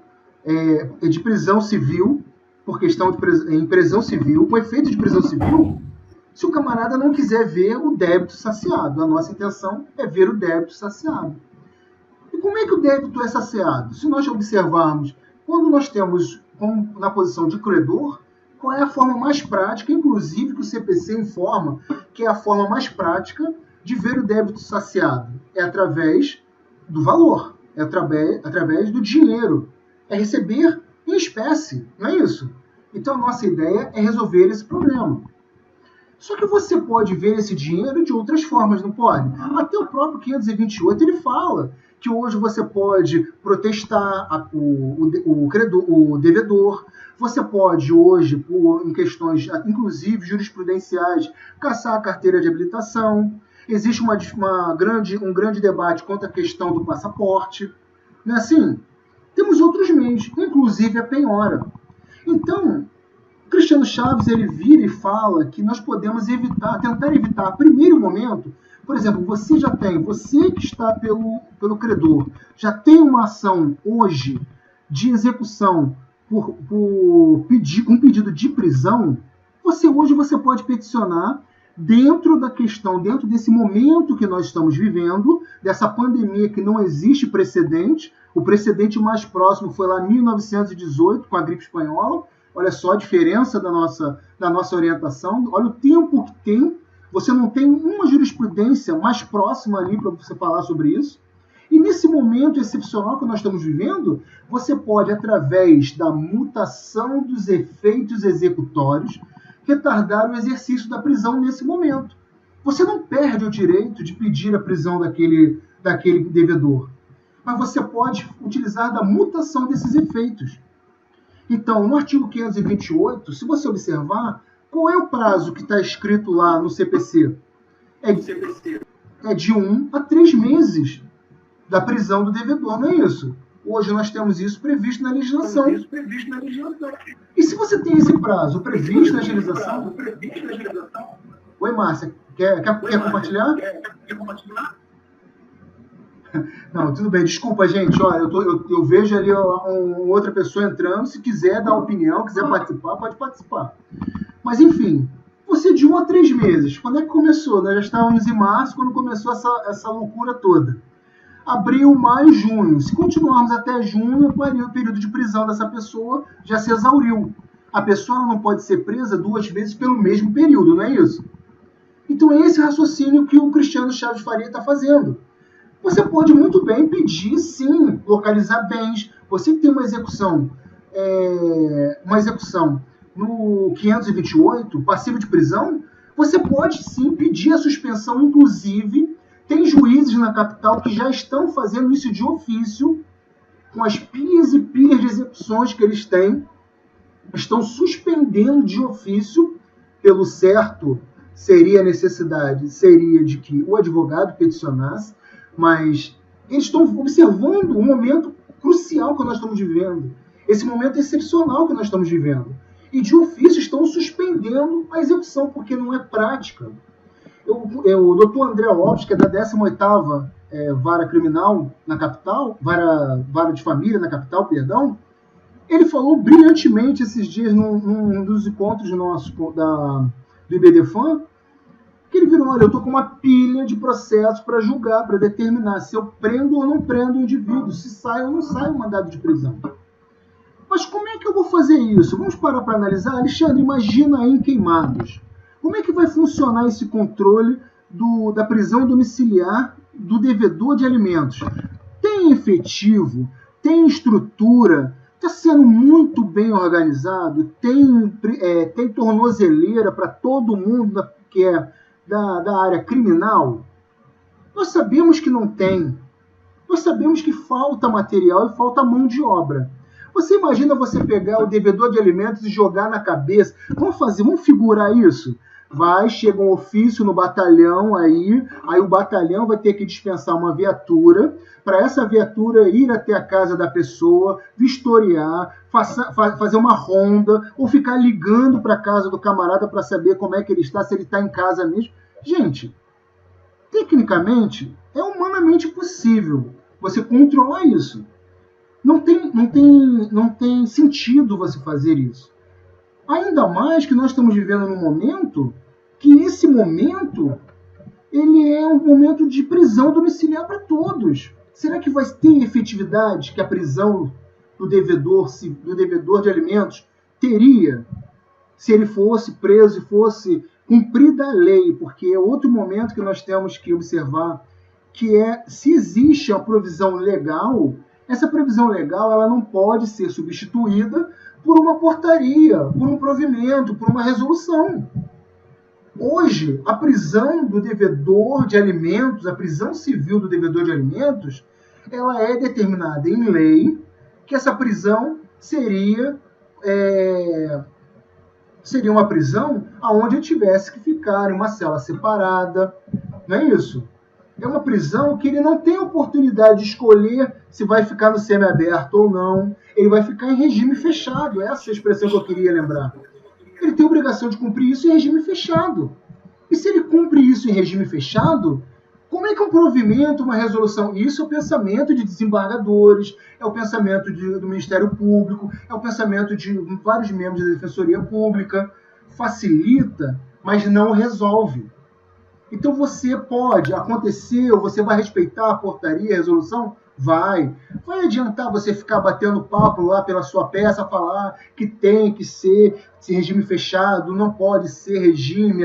de prisão civil, por questão em prisão civil, com efeito de prisão civil, se o camarada não quiser ver o débito saciado. A nossa intenção é ver o débito saciado. E como é que o débito é saciado? Se nós observarmos, quando nós temos na posição de credor, qual é a forma mais prática, inclusive que o CPC informa que é a forma mais prática de ver o débito saciado? É através do valor, é através do dinheiro, é receber em espécie, não é isso? Então a nossa ideia é resolver esse problema. Só que você pode ver esse dinheiro de outras formas, não pode? Até o próprio 528 ele fala que hoje você pode protestar o devedor, você pode hoje, em questões inclusive jurisprudenciais, cassar a carteira de habilitação. Existe um grande debate quanto à questão do passaporte. Não é assim? Temos outros meios, inclusive a penhora. Então, Cristiano Chaves ele vira e fala que nós podemos tentar evitar, primeiro momento, por exemplo, você que está pelo credor, já tem uma ação hoje de execução com pedido de prisão, você pode peticionar dentro desse momento que nós estamos vivendo, dessa pandemia que não existe precedente. O precedente mais próximo foi lá em 1918, com a gripe espanhola. Olha só a diferença da nossa orientação. Olha o tempo que tem. Você não tem uma jurisprudência mais próxima ali para você falar sobre isso. E nesse momento excepcional que nós estamos vivendo, você pode, através da mutação dos efeitos executórios, retardar o exercício da prisão nesse momento. Você não perde o direito de pedir a prisão daquele devedor, mas você pode utilizar da mutação desses efeitos. Então, no artigo 528, se você observar, qual é o prazo que está escrito lá no CPC? é de 1 a 3 meses da prisão do devedor, não é isso? Hoje nós temos isso previsto na legislação. E se você tem esse prazo previsto na legislação... Oi, Márcia, quer compartilhar? Não, tudo bem, desculpa, gente. Olha, eu vejo ali outra pessoa entrando. Se quiser dar opinião, quiser participar, pode participar. Mas, enfim, você de 1 a 3 meses. Quando é que começou? Nós já estávamos em março, quando começou essa loucura toda. Abril, maio, junho. Se continuarmos até junho, o período de prisão dessa pessoa já se exauriu. A pessoa não pode ser presa 2 vezes pelo mesmo período, não é isso? Então é esse raciocínio que o Cristiano Chaves Faria está fazendo. Você pode muito bem pedir, sim, localizar bens. Você que tem uma execução no 528, passivo de prisão, você pode sim pedir a suspensão, inclusive. Tem juízes na capital que já estão fazendo isso de ofício, com as pilhas e pilhas de execuções que eles têm, estão suspendendo de ofício. Pelo certo, seria a necessidade, seria de que o advogado peticionasse, mas eles estão observando um momento crucial que nós estamos vivendo, esse momento excepcional que nós estamos vivendo, e de ofício estão suspendendo a execução, porque não é prática. O doutor André Lopes, que é da 18ª Vara Criminal na capital, vara de família na capital, perdão, ele falou brilhantemente esses dias num dos encontros nossos do IBDFAN, que ele virou: olha, eu estou com uma pilha de processos para julgar, para determinar se eu prendo ou não prendo o indivíduo, se sai ou não sai o mandado de prisão. Mas como é que eu vou fazer isso? Vamos parar para analisar? Alexandre, imagina aí em Queimados. Como é que vai funcionar esse controle da prisão domiciliar do devedor de alimentos? Tem efetivo? Tem estrutura? Está sendo muito bem organizado? Tem tornozeleira para todo mundo que é da área criminal? Nós sabemos que não tem. Nós sabemos que falta material e falta mão de obra. Você imagina você pegar o devedor de alimentos e jogar na cabeça? Vamos figurar isso? Chega um ofício no batalhão aí o batalhão vai ter que dispensar uma viatura, para essa viatura ir até a casa da pessoa, vistoriar, fazer uma ronda, ou ficar ligando para a casa do camarada para saber como é que ele está, se ele está em casa mesmo. Gente, tecnicamente, é humanamente possível você controlar isso. Não tem sentido você fazer isso. Ainda mais que nós estamos vivendo num momento que esse momento ele é um momento de prisão domiciliar para todos. Será que vai ter efetividade que a prisão do devedor de alimentos teria se ele fosse preso e fosse cumprida a lei? Porque é outro momento que nós temos que observar, que é se existe a provisão legal. Essa previsão legal ela não pode ser substituída por uma portaria, por um provimento, por uma resolução. Hoje, a prisão do devedor de alimentos, a prisão civil do devedor de alimentos, ela é determinada em lei, que essa prisão seria uma prisão onde ele tivesse que ficar em uma cela separada, não é isso? É uma prisão que ele não tem oportunidade de escolher se vai ficar no semiaberto ou não. Ele vai ficar em regime fechado. Essa é a expressão que eu queria lembrar. Ele tem a obrigação de cumprir isso em regime fechado. E se ele cumpre isso em regime fechado, como é que um provimento, uma resolução... Isso é o pensamento de desembargadores, é o pensamento do Ministério Público, é o pensamento de vários membros da Defensoria Pública. Facilita, mas não resolve. Então você pode acontecer, ou você vai respeitar a portaria, a resolução? Vai adiantar você ficar batendo papo lá pela sua peça, falar que tem que ser regime fechado, não pode ser regime,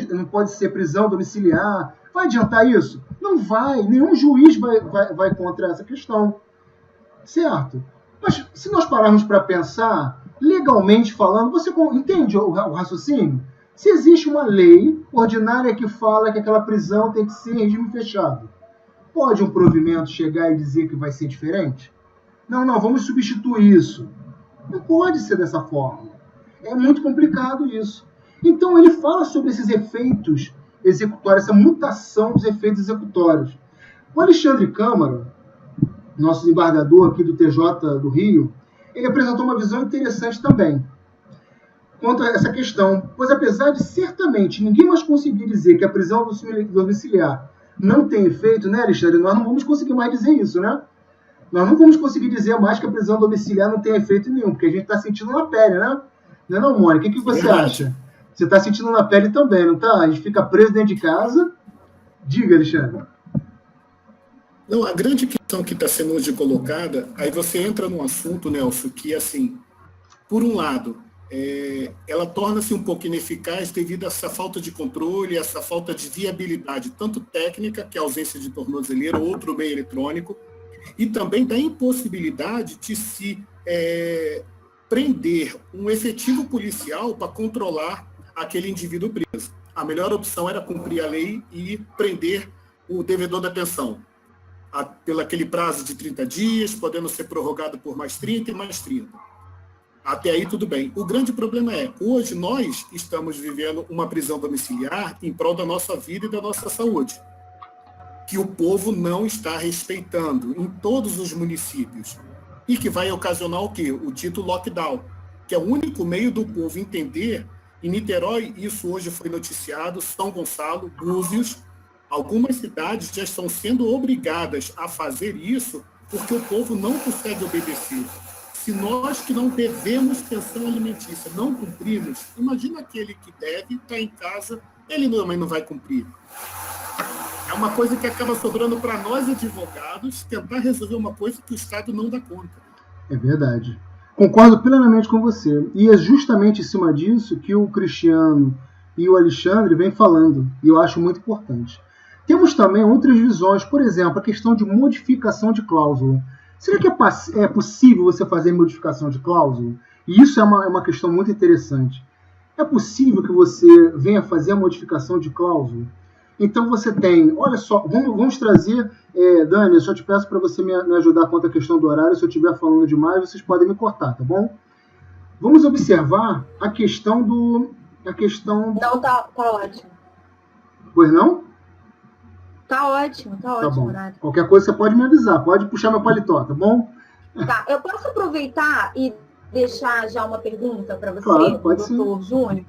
não pode ser prisão domiciliar. Vai adiantar isso? Não vai, nenhum juiz vai contra essa questão, certo? Mas se nós pararmos para pensar, legalmente falando, você entende o raciocínio? Se existe uma lei ordinária que fala que aquela prisão tem que ser em regime fechado, pode um provimento chegar e dizer que vai ser diferente? Não, vamos substituir isso. Não pode ser dessa forma. É muito complicado isso. Então ele fala sobre esses efeitos executória, essa mutação dos efeitos executórios. O Alexandre Câmara, nosso desembargador aqui do TJ do Rio, ele apresentou uma visão interessante também quanto a essa questão, pois apesar de certamente ninguém mais conseguir dizer que a prisão domiciliar não tem efeito, né, Alexandre? Nós não vamos conseguir mais dizer isso, né? Nós não vamos conseguir dizer mais que a prisão domiciliar não tem efeito nenhum, porque a gente está sentindo na pele, né? Não é não, Mônica? O que você acha? Você está sentindo na pele também, não está? A gente fica preso dentro de casa. Diga, Alexandre. Não, a grande questão que está sendo hoje colocada, aí você entra num assunto, Nelson, que, assim, por um lado, ela torna-se um pouco ineficaz devido a essa falta de controle, essa falta de viabilidade, tanto técnica, que é a ausência de tornozeleira, outro meio eletrônico, e também da impossibilidade de se prender um efetivo policial para controlar aquele indivíduo preso. A melhor opção era cumprir a lei e prender o devedor da pensão, pelo aquele prazo de 30 dias, podendo ser prorrogado por mais 30 e mais 30. Até aí tudo bem. O grande problema hoje nós estamos vivendo uma prisão domiciliar em prol da nossa vida e da nossa saúde, que o povo não está respeitando em todos os municípios, e que vai ocasionar o quê? O dito lockdown, que é o único meio do povo entender. Em Niterói, isso hoje foi noticiado, São Gonçalo, Búzios, algumas cidades já estão sendo obrigadas a fazer isso porque o povo não consegue obedecer. Se nós que não devemos pensão alimentícia não cumprimos, imagina aquele que deve estar em casa, ele também não vai cumprir. É uma coisa que acaba sobrando para nós, advogados, tentar resolver uma coisa que o Estado não dá conta. É verdade. Concordo plenamente com você. E é justamente em cima disso que o Cristiano e o Alexandre vêm falando. E eu acho muito importante. Temos também outras visões, por exemplo, a questão de modificação de cláusula. Será que é possível você fazer modificação de cláusula? E isso é uma questão muito interessante. É possível que você venha fazer a modificação de cláusula? Então você tem, olha só, vamos trazer, Dani, eu só te peço para você me ajudar quanto à questão do horário. Se eu estiver falando demais, vocês podem me cortar, tá bom? Vamos observar a questão do... Não, tá ótimo. Pois não? Tá ótimo, Tá bom. Horário. Qualquer coisa você pode me avisar, pode puxar meu paletó, tá bom? Tá, eu posso aproveitar e deixar já uma pergunta para você, claro, pode doutor Júnior?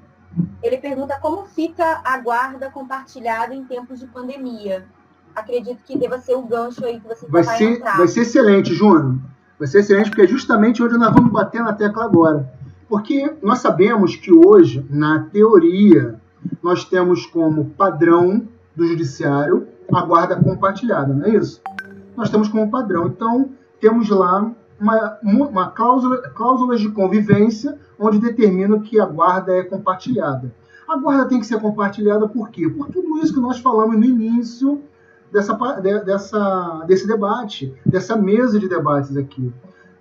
Ele pergunta como fica a guarda compartilhada em tempos de pandemia. Acredito que deva ser o gancho aí que você vai entrar. Vai ser excelente, Júnior. Vai ser excelente, porque é justamente onde nós vamos bater na tecla agora. Porque nós sabemos que hoje, na teoria, nós temos como padrão do judiciário a guarda compartilhada, não é isso? Nós temos como padrão. Então, temos lá uma cláusulas de convivência onde determina que a guarda é compartilhada. A guarda tem que ser compartilhada por quê? Por tudo isso que nós falamos no início desse debate, dessa mesa de debates aqui.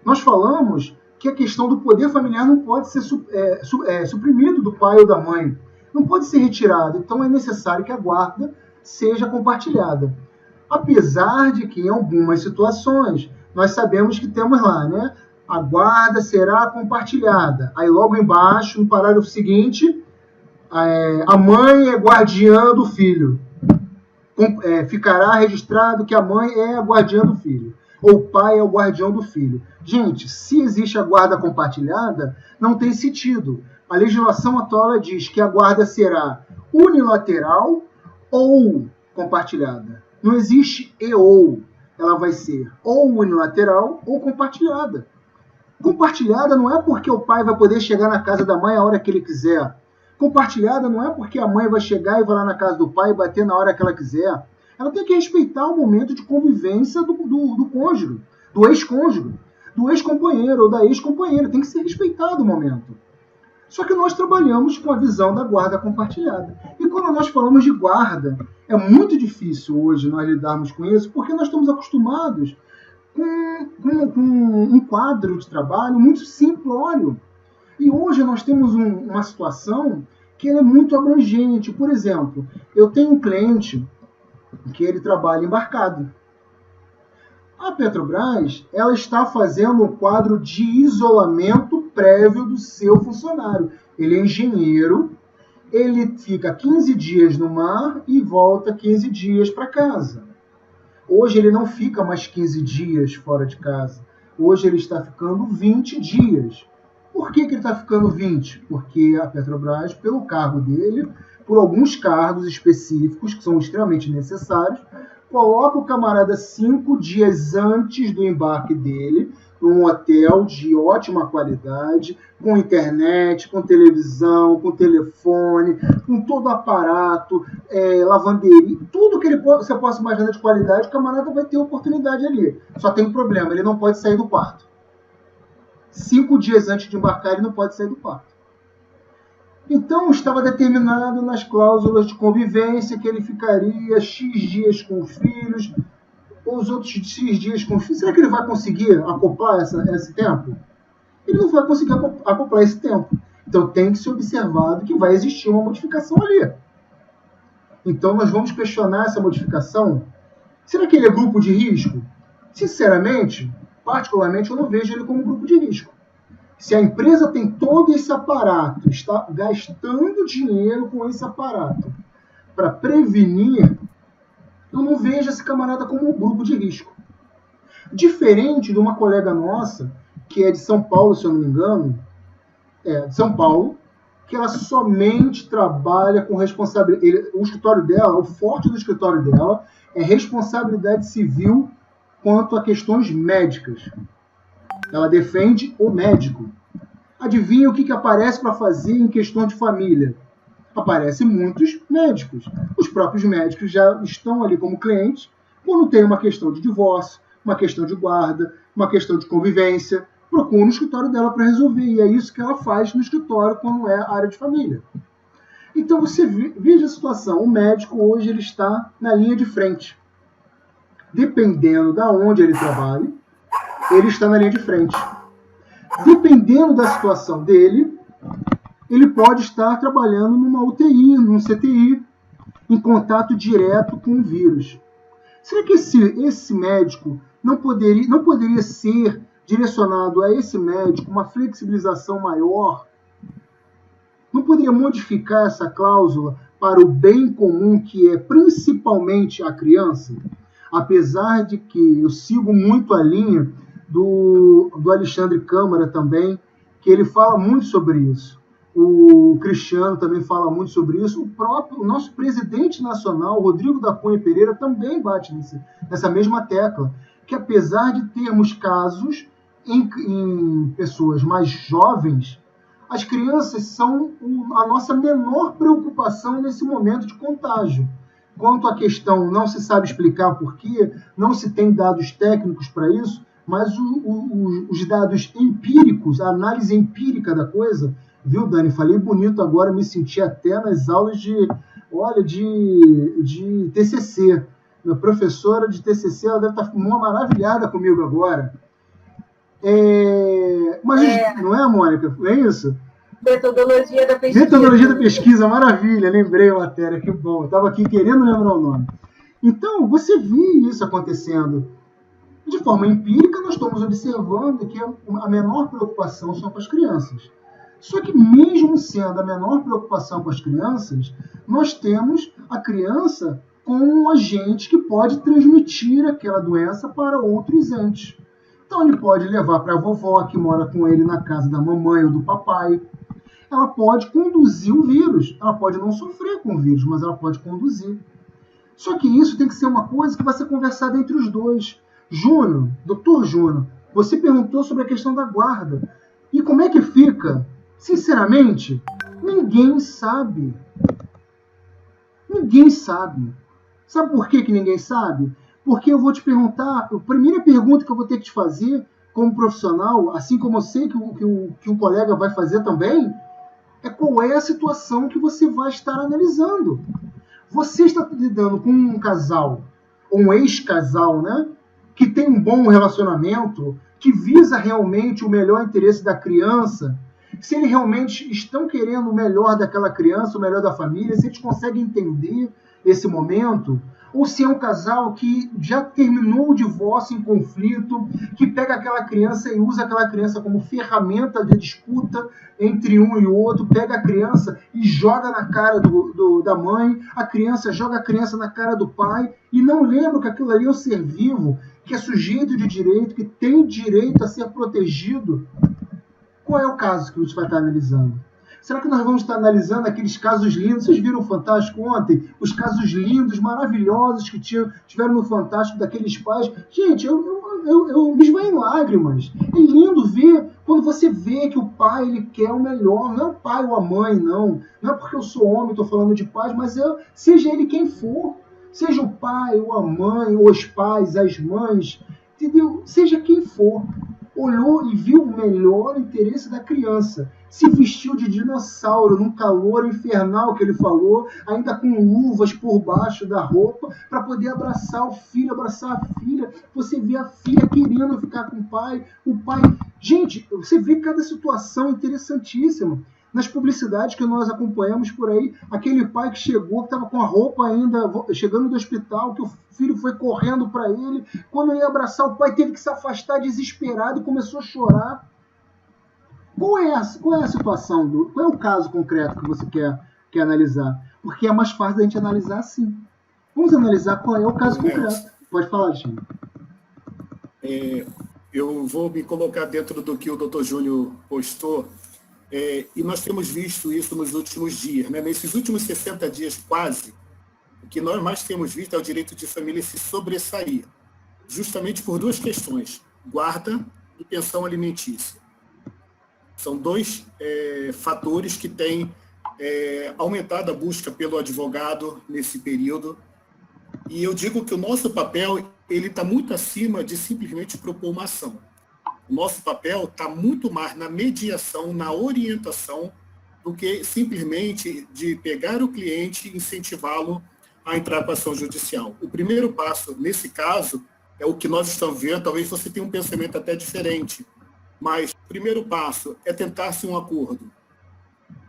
Nós falamos que a questão do poder familiar não pode ser suprimido do pai ou da mãe. Não pode ser retirado. Então, é necessário que a guarda seja compartilhada. Apesar de que, em algumas situações, nós sabemos que temos lá, né? A guarda será compartilhada. Aí, logo embaixo, no parágrafo seguinte, a mãe é guardiã do filho. Ficará registrado que a mãe é a guardiã do filho. Ou o pai é o guardião do filho. Gente, se existe a guarda compartilhada, não tem sentido. A legislação atual ela diz que a guarda será unilateral ou compartilhada. Não existe e ou. Ela vai ser ou unilateral ou compartilhada. Compartilhada não é porque o pai vai poder chegar na casa da mãe a hora que ele quiser. Compartilhada não é porque a mãe vai chegar e vai lá na casa do pai e bater na hora que ela quiser. Ela tem que respeitar o momento de convivência do cônjuge, do ex-cônjuge, do ex-companheiro ou da ex-companheira. Tem que ser respeitado o momento. Só que nós trabalhamos com a visão da guarda compartilhada. E quando nós falamos de guarda, é muito difícil hoje nós lidarmos com isso, porque nós estamos acostumados com um quadro de trabalho muito simplório. E hoje nós temos uma situação que é muito abrangente. Por exemplo, eu tenho um cliente que ele trabalha embarcado. A Petrobras ela está fazendo um quadro de isolamento prévio do seu funcionário. Ele é engenheiro ele fica 15 dias no mar e volta 15 dias para casa. Hoje ele não fica mais 15 dias fora de casa. Hoje ele está ficando 20 dias. Por que ele está ficando 20? Porque a Petrobras, pelo cargo dele, por alguns cargos específicos, que são extremamente necessários, coloca o camarada 5 dias antes do embarque dele, num hotel de ótima qualidade, com internet, com televisão, com telefone, com todo o aparato, lavanderia, tudo que você possa imaginar de qualidade, o camarada vai ter oportunidade ali. Só tem um problema, ele não pode sair do quarto. 5 dias antes de embarcar, ele não pode sair do quarto. Então, estava determinado nas cláusulas de convivência que ele ficaria X dias com os filhos, os outros X dias com os filhos. Será que ele vai conseguir acoplar esse tempo? Ele não vai conseguir acoplar esse tempo. Então, tem que ser observado que vai existir uma modificação ali. Então, nós vamos questionar essa modificação. Será que ele é grupo de risco? Sinceramente, particularmente, eu não vejo ele como grupo de risco. Se a empresa tem todo esse aparato, está gastando dinheiro com esse aparato para prevenir, eu não vejo esse camarada como um grupo de risco. Diferente de uma colega nossa, que é de São Paulo, se eu não me engano, de São Paulo, que ela somente trabalha com responsabilidade. O escritório dela, o forte do escritório dela é responsabilidade civil quanto a questões médicas. Ela defende o médico. Adivinha o que aparece para fazer em questão de família? Aparecem muitos médicos. Os próprios médicos já estão ali como clientes quando tem uma questão de divórcio, uma questão de guarda, uma questão de convivência. Procura no escritório dela para resolver. E é isso que ela faz no escritório quando é a área de família. Então você veja a situação. O médico hoje ele está na linha de frente. Dependendo de onde ele trabalha, ele está na linha de frente. Dependendo da situação dele, ele pode estar trabalhando numa UTI, num CTI, em contato direto com o vírus. Será que esse médico não poderia ser direcionado a esse médico uma flexibilização maior? Não poderia modificar essa cláusula para o bem comum, que é principalmente a criança? Apesar de que eu sigo muito a linha do Alexandre Câmara também, que ele fala muito sobre isso. O Cristiano também fala muito sobre isso. O nosso presidente nacional, Rodrigo da Cunha Pereira, também bate nessa mesma tecla, que apesar de termos casos em pessoas mais jovens, as crianças são a nossa menor preocupação nesse momento de contágio. Quanto à questão, não se sabe explicar por quê, não se tem dados técnicos para isso, mas os dados empíricos, a análise empírica da coisa, viu, Dani? Falei bonito agora, me senti até nas aulas de TCC. Minha professora de TCC, ela deve estar maravilhada comigo agora. Mas não é, Mônica? Não é isso? Metodologia da pesquisa. Metodologia da pesquisa, maravilha, lembrei a matéria, que bom. Eu estava aqui querendo lembrar o nome. Então, você viu isso acontecendo. De forma empírica, nós estamos observando que a menor preocupação são com as crianças. Só que mesmo sendo a menor preocupação com as crianças, nós temos a criança como um agente que pode transmitir aquela doença para outros entes. Então ele pode levar para a vovó, que mora com ele na casa da mamãe ou do papai. Ela pode conduzir o vírus. Ela pode não sofrer com o vírus, mas ela pode conduzir. Só que isso tem que ser uma coisa que vai ser conversada entre os dois. Júnior, doutor Júnior, você perguntou sobre a questão da guarda. E como é que fica? Sinceramente, ninguém sabe. Ninguém sabe. Sabe por que ninguém sabe? Porque eu vou te perguntar, a primeira pergunta que eu vou ter que te fazer como profissional, assim como eu sei que o colega vai fazer também, é qual é a situação que você vai estar analisando. Você está lidando com um casal, ou um ex-casal, né, que tem um bom relacionamento, que visa realmente o melhor interesse da criança, se eles realmente estão querendo o melhor daquela criança, o melhor da família, se eles conseguem entender esse momento, ou se é um casal que já terminou o divórcio em conflito, que pega aquela criança e usa aquela criança como ferramenta de disputa entre um e outro, pega a criança e joga na cara da mãe, a criança joga a criança na cara do pai, e não lembra que aquilo ali é um ser vivo, que é sujeito de direito, que tem direito a ser protegido. Qual é o caso que a gente vai estar analisando? Será que nós vamos estar analisando aqueles casos lindos? Vocês viram o Fantástico ontem? Os casos lindos, maravilhosos que tiveram no Fantástico daqueles pais. Gente, eu me esvaí em lágrimas. É lindo ver, quando você vê que o pai ele quer o melhor. Não é o pai ou a mãe, não. Não é porque eu sou homem, estou falando de pais, mas seja ele quem for. Seja o pai ou a mãe, ou os pais, as mães, entendeu? Seja quem for. Olhou e viu o melhor interesse da criança. Se vestiu de dinossauro num calor infernal que ele falou, ainda com luvas por baixo da roupa, para poder abraçar o filho, abraçar a filha. Você vê a filha querendo ficar com o pai. Gente, você vê cada situação interessantíssima. Nas publicidades que nós acompanhamos por aí, aquele pai que chegou, que estava com a roupa ainda, chegando do hospital, que o filho foi correndo para ele, quando ia abraçar o pai, teve que se afastar desesperado e começou a chorar. Qual é a situação, qual é o caso concreto que você quer analisar? Porque é mais fácil da gente analisar assim. Vamos analisar qual é o caso concreto. Pode falar, Alexandre. Eu vou me colocar dentro do que o Dr. Júnior postou. E nós temos visto isso nos últimos dias, né? Nesses últimos 60 dias quase, o que nós mais temos visto é o direito de família se sobressair, justamente por duas questões, guarda e pensão alimentícia. São dois fatores que têm aumentado a busca pelo advogado nesse período, e eu digo que o nosso papel ele está muito acima de simplesmente propor uma ação. O nosso papel está muito mais na mediação, na orientação, do que simplesmente de pegar o cliente e incentivá-lo a entrar com a ação judicial. O primeiro passo, nesse caso, é o que nós estamos vendo. Talvez você tenha um pensamento até diferente, mas o primeiro passo é tentar-se um acordo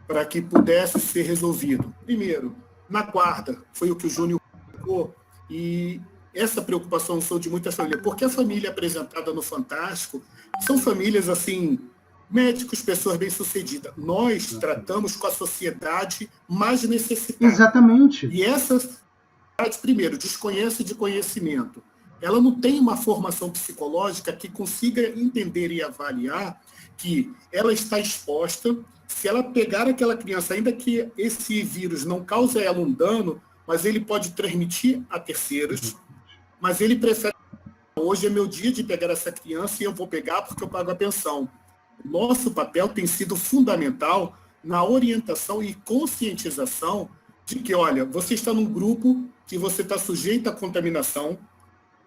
para que pudesse ser resolvido. Primeiro, na guarda, foi o que o Júnior colocou, e essa preocupação sou de muitas famílias, porque a família apresentada no Fantástico são famílias, assim, médicos, pessoas bem-sucedidas. Nós tratamos com a sociedade mais necessitada. Exatamente. E essa sociedade, primeiro, desconhece de conhecimento. Ela não tem uma formação psicológica que consiga entender e avaliar que ela está exposta. Se ela pegar aquela criança, ainda que esse vírus não cause a ela um dano, mas ele pode transmitir a terceiros, mas ele prefere, hoje é meu dia de pegar essa criança e eu vou pegar porque eu pago a pensão. Nosso papel tem sido fundamental na orientação e conscientização de que, olha, você está num grupo que você está sujeito à contaminação.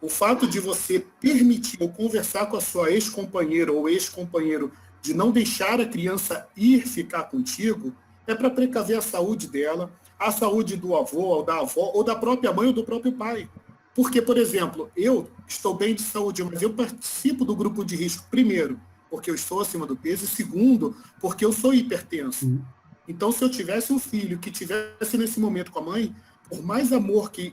O fato de você permitir ou conversar com a sua ex-companheira ou ex-companheiro de não deixar a criança ir ficar contigo é para precaver a saúde dela, a saúde do avô ou da avó, ou da própria mãe ou do próprio pai. Porque, por exemplo, eu estou bem de saúde, mas eu participo do grupo de risco, primeiro, porque eu estou acima do peso, e segundo, porque eu sou hipertenso. Então, se eu tivesse um filho que tivesse nesse momento com a mãe, por mais amor que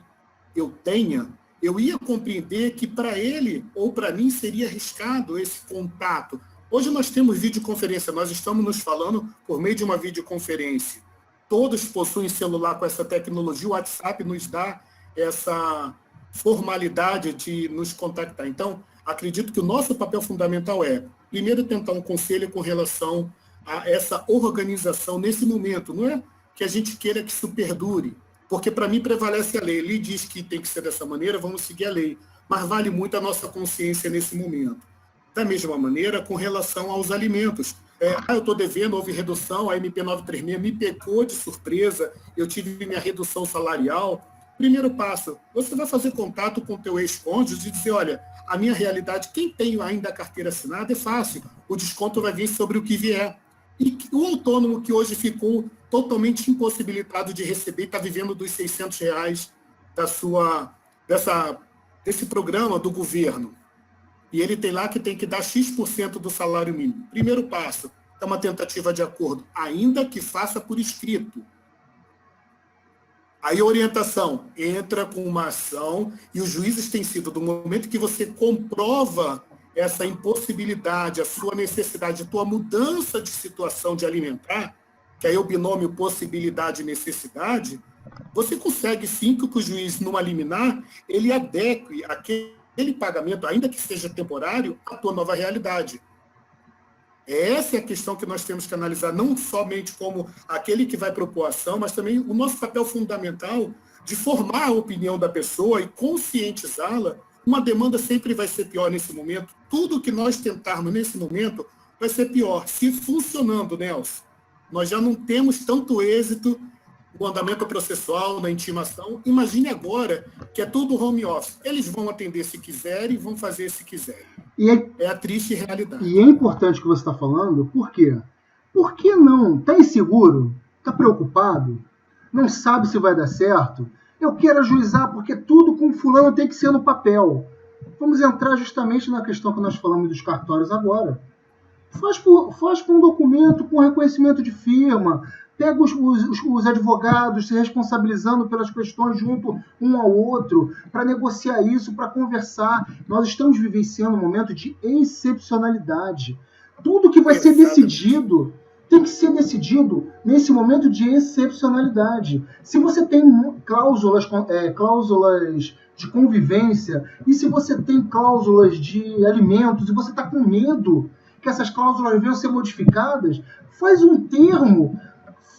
eu tenha, eu ia compreender que para ele ou para mim seria arriscado esse contato. Hoje nós temos videoconferência, nós estamos nos falando por meio de uma videoconferência. Todos possuem celular com essa tecnologia, o WhatsApp nos dá essa formalidade de nos contactar. Então, acredito que o nosso papel fundamental é, primeiro, tentar um conselho com relação a essa organização nesse momento. Não é que a gente queira que isso perdure, porque para mim prevalece a lei. Ele diz que tem que ser dessa maneira, vamos seguir a lei. Mas vale muito a nossa consciência nesse momento. Da mesma maneira, com relação aos alimentos. Eu estou devendo, houve redução, a MP936 me pegou de surpresa, eu tive minha redução salarial. Primeiro passo, você vai fazer contato com o teu ex-cônjuge e dizer, olha, a minha realidade, quem tem ainda a carteira assinada é fácil, o desconto vai vir sobre o que vier. E o autônomo que hoje ficou totalmente impossibilitado de receber, está vivendo dos R$600 desse programa do governo. E ele tem lá que tem que dar X% do salário mínimo. Primeiro passo, é uma tentativa de acordo, ainda que faça por escrito. Aí a orientação entra com uma ação e os juízes têm sido, do momento que você comprova essa impossibilidade, a sua necessidade, a tua mudança de situação de alimentar, que aí é o binômio possibilidade e necessidade, você consegue sim que o juiz, numa liminar, ele adeque aquele pagamento, ainda que seja temporário, à tua nova realidade. Essa é a questão que nós temos que analisar, não somente como aquele que vai propor a ação, mas também o nosso papel fundamental de formar a opinião da pessoa e conscientizá-la. Uma demanda sempre vai ser pior nesse momento. Tudo que nós tentarmos nesse momento vai ser pior. Se funcionando, Nelson, nós já não temos tanto êxito no andamento processual, na intimação. Imagine agora que é tudo home office. Eles vão atender se quiserem, vão fazer se quiserem. É a triste realidade. E é importante o que você está falando, por quê? Por que não? Está inseguro? Está preocupado? Não sabe se vai dar certo? Eu quero ajuizar porque tudo com fulano tem que ser no papel. Vamos entrar justamente na questão que nós falamos dos cartórios agora. Faz por um documento com reconhecimento de firma, pega os advogados se responsabilizando pelas questões junto um ao outro, para negociar isso, para conversar. Nós estamos vivenciando um momento de excepcionalidade. Tudo que vai ser decidido tem que ser decidido nesse momento de excepcionalidade. Se você tem cláusulas de convivência, e se você tem cláusulas de alimentos, e você está com medo que essas cláusulas venham a ser modificadas, faz um termo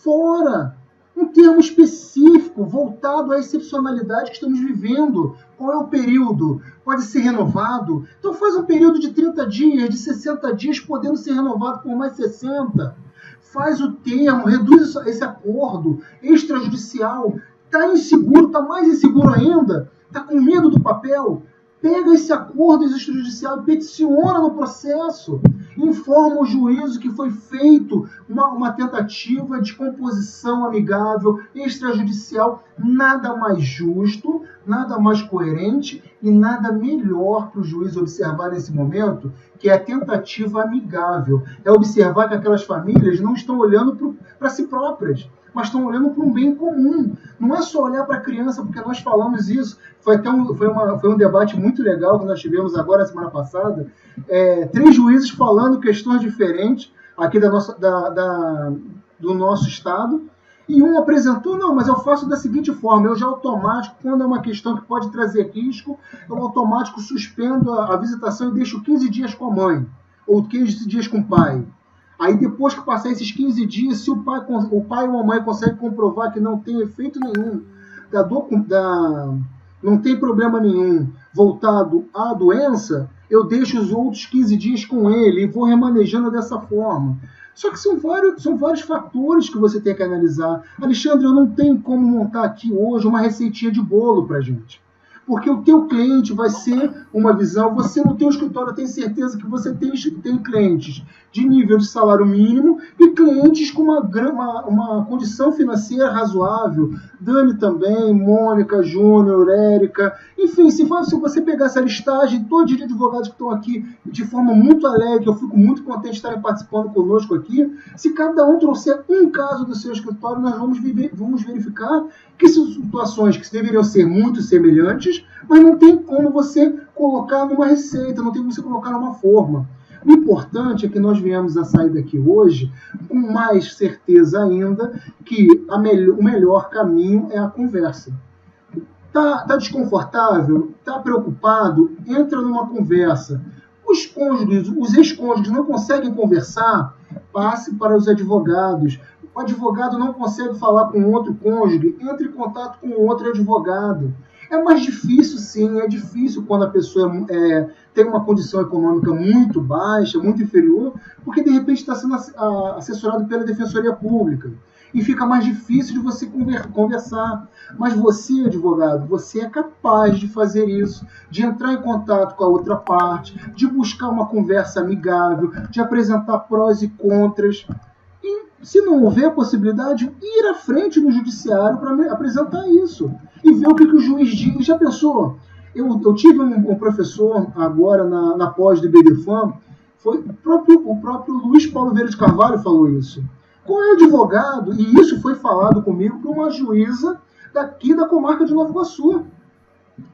fora, um termo específico, voltado à excepcionalidade que estamos vivendo. Qual é o período? Pode ser renovado? Então faz um período de 30 dias, de 60 dias, podendo ser renovado por mais 60. Faz o termo, reduz esse acordo extrajudicial. Está inseguro, está mais inseguro ainda? Está com medo do papel? Pega esse acordo extrajudicial e peticiona no processo. Informa o juízo que foi feito uma tentativa de composição amigável, extrajudicial, nada mais justo, nada mais coerente e nada melhor para o juiz observar nesse momento, que é a tentativa amigável. É observar que aquelas famílias não estão olhando para si próprias, mas estão olhando para um bem comum. Não é só olhar para a criança, porque nós falamos isso. Foi um debate muito legal que nós tivemos agora, semana passada. 3 juízes falando questões diferentes aqui do nosso estado. E um apresentou, não, mas eu faço da seguinte forma, eu já automático, quando é uma questão que pode trazer risco, eu automático suspendo a visitação e deixo 15 dias com a mãe, ou 15 dias com o pai. Aí depois que passar esses 15 dias, se o pai ou a mãe consegue comprovar que não tem efeito nenhum, não tem problema nenhum voltado à doença, eu deixo os outros 15 dias com ele e vou remanejando dessa forma. Só que são vários fatores que você tem que analisar. Alexandre, eu não tenho como montar aqui hoje uma receitinha de bolo para a gente. Porque o teu cliente vai ser uma visão, você no teu escritório tem certeza que você tem clientes de nível de salário mínimo e clientes com uma condição financeira razoável. Dani também, Mônica, Júnior, Érica, enfim, se você pegar essa listagem, todos os advogados que estão aqui de forma muito alegre, eu fico muito contente de estarem participando conosco aqui, se cada um trouxer um caso do seu escritório, nós vamos verificar que são situações que deveriam ser muito semelhantes, mas não tem como você colocar numa receita, não tem como você colocar numa forma. O importante é que nós viemos a sair daqui hoje com mais certeza ainda que o melhor caminho é a conversa. Tá desconfortável? Tá preocupado? Entra numa conversa. Os ex-cônjuges não conseguem conversar? Passe para os advogados. O advogado não consegue falar com outro cônjuge? Entre em contato com outro advogado. É mais difícil, sim, é difícil quando a pessoa tem uma condição econômica muito baixa, muito inferior, porque de repente está sendo assessorado pela Defensoria Pública. E fica mais difícil de você conversar. Mas você, advogado, você é capaz de fazer isso, de entrar em contato com a outra parte, de buscar uma conversa amigável, de apresentar prós e contras. E, se não houver possibilidade, ir à frente no judiciário para apresentar isso. E ver o que o juiz diz. Já pensou? Eu tive um professor agora na pós do IBDFAM, o próprio Luiz Paulo Vieira de Carvalho falou isso. Qual é o advogado? E isso foi falado comigo por uma juíza daqui da comarca de Nova Iguaçu.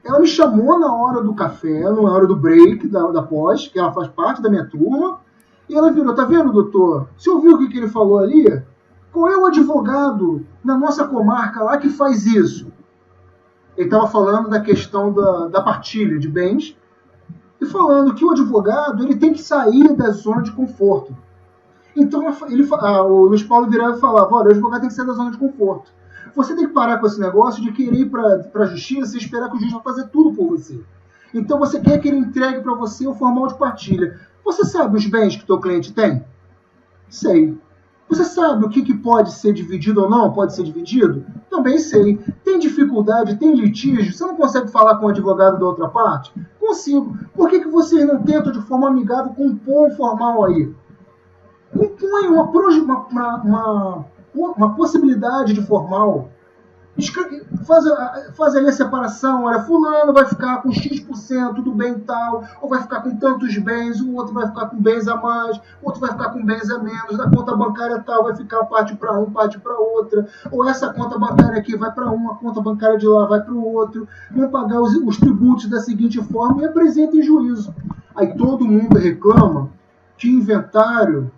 Ela me chamou na hora do café, na hora do break da pós, que ela faz parte da minha turma, e ela virou, tá vendo, doutor? Você ouviu o que ele falou ali? Qual é o advogado na nossa comarca lá que faz isso? Ele estava falando da questão da partilha de bens e falando que o advogado ele tem que sair da zona de conforto. Então o Luiz Paulo virava e falava, olha, o advogado tem que sair da zona de conforto. Você tem que parar com esse negócio de querer ir para a justiça e esperar que o juiz vai fazer tudo por você. Então você quer que ele entregue para você o formal de partilha. Você sabe os bens que o teu cliente tem? Sei. Você sabe o que pode ser dividido ou não pode ser dividido? Também sei. Tem dificuldade, tem litígio? Você não consegue falar com o advogado da outra parte? Consigo. Por que vocês não tentam de forma amigável compor um formal aí? Compõe uma possibilidade de formal. Faz ali a separação, olha, fulano vai ficar com X% do bem tal, ou vai ficar com tantos bens, o outro vai ficar com bens a mais, o outro vai ficar com bens a menos, da conta bancária tal vai ficar parte para um, parte para outra, ou essa conta bancária aqui vai para um, a conta bancária de lá vai para o outro, vão pagar os tributos da seguinte forma e apresenta em juízo. Aí todo mundo reclama que inventário